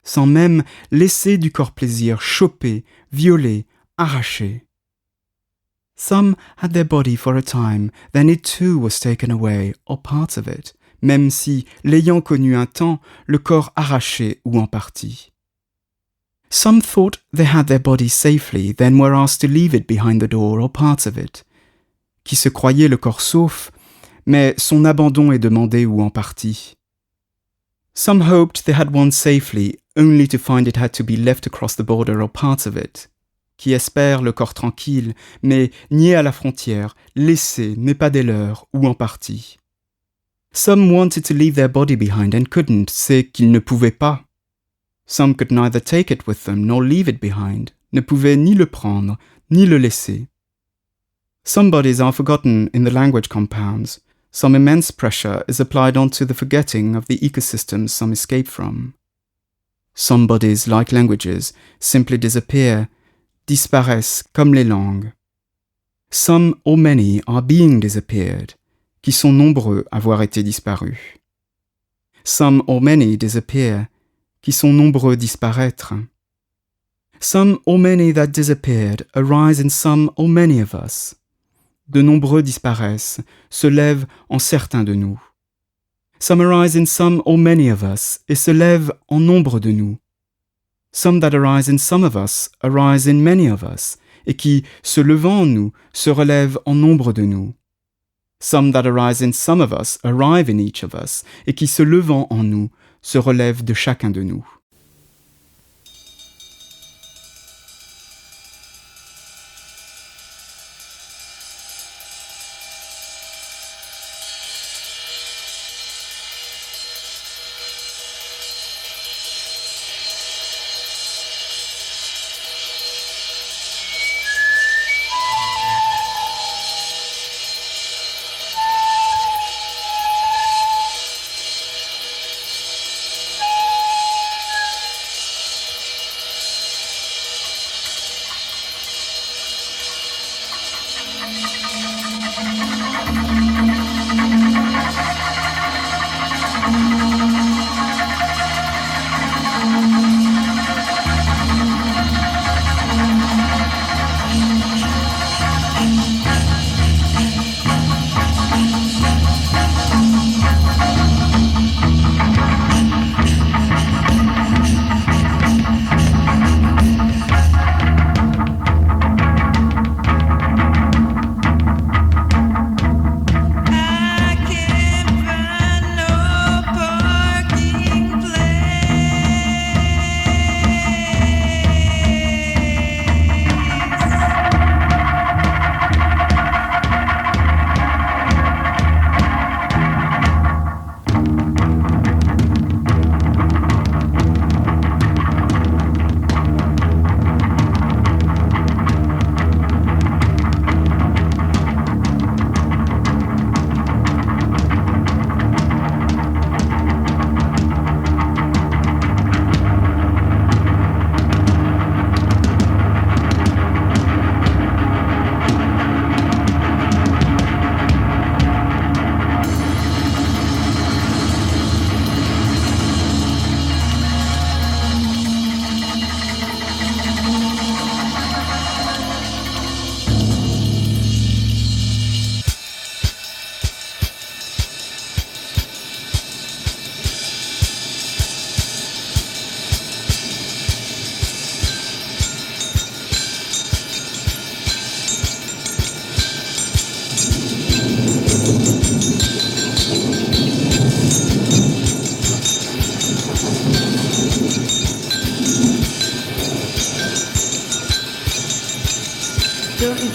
sans même laisser du corps plaisir chopé, violé, arraché. Some had their body for a time, then it too was taken away, or parts of it, même si, l'ayant connu un temps, le corps arraché ou en partie. Some thought they had their body safely, then were asked to leave it behind the door or parts of it. Qui se croyait le corps sauf, mais son abandon est demandé ou en partie. Some hoped they had one safely, only to find it had to be left across the border or parts of it. Qui espèrent le corps tranquille, mais niais à la frontière, laissé, n'est pas des leurs, ou en partie. Some wanted to leave their body behind and couldn't, c'est qu'ils ne pouvaient pas. Some could neither take it with them nor leave it behind, ne pouvaient ni le prendre, ni le laisser. Some bodies are forgotten in the language compounds. Some immense pressure is applied onto the forgetting of the ecosystems some escape from. Some bodies, like languages, simply disappear, disparaissent comme les langues. Some or many are being disappeared, qui sont nombreux à avoir été disparus. Some or many disappear, qui sont nombreux disparaître. Some or many that disappeared arise in some or many of us. De nombreux disparaissent, se lèvent en certains de nous. Some arise in some or many of us, et se lèvent en nombre de nous. Some that arise in some of us arise in many of us, et qui, se levant en nous, se relèvent en nombre de nous. Some that arise in some of us arrive in each of us, et qui, se levant en nous, se relèvent de chacun de nous.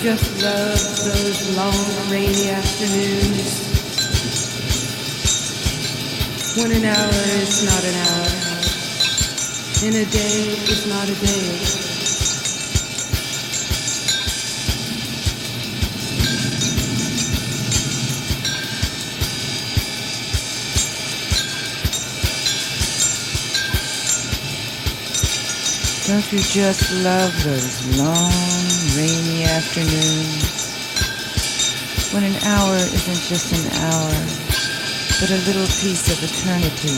just love those long rainy afternoons when an hour is not an hour and a day is not a day? Don't you just love those long, rainy afternoons when an hour isn't just an hour, but a little piece of eternity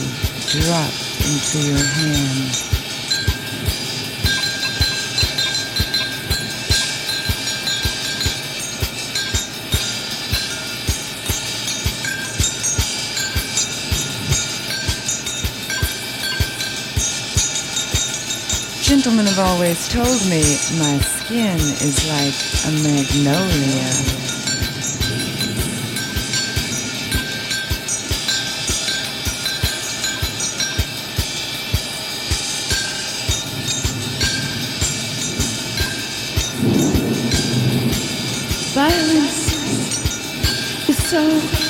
dropped into your hand? Gentlemen have always told me my skin is like a magnolia. Violence is so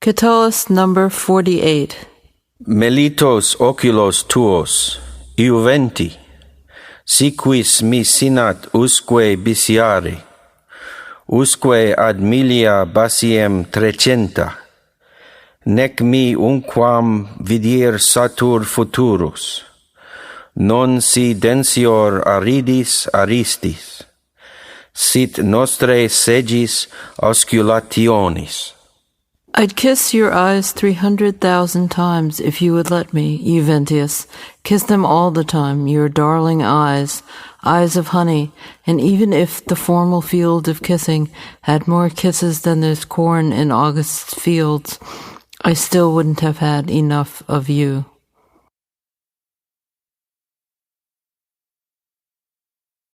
Catullus number 48. Melitos oculos tuos, iuventi, siquis mi sinat usque bisiare, usque ad milia basiem 300, nec mi unquam vidir satur futurus, non si densior aridis aristis, sit nostre segis osculationis. I'd kiss your eyes 300,000 times if you would let me, Juventius. Kiss them all the time, your darling eyes, eyes of honey, and even if the formal field of kissing had more kisses than there's corn in August's fields, I still wouldn't have had enough of you.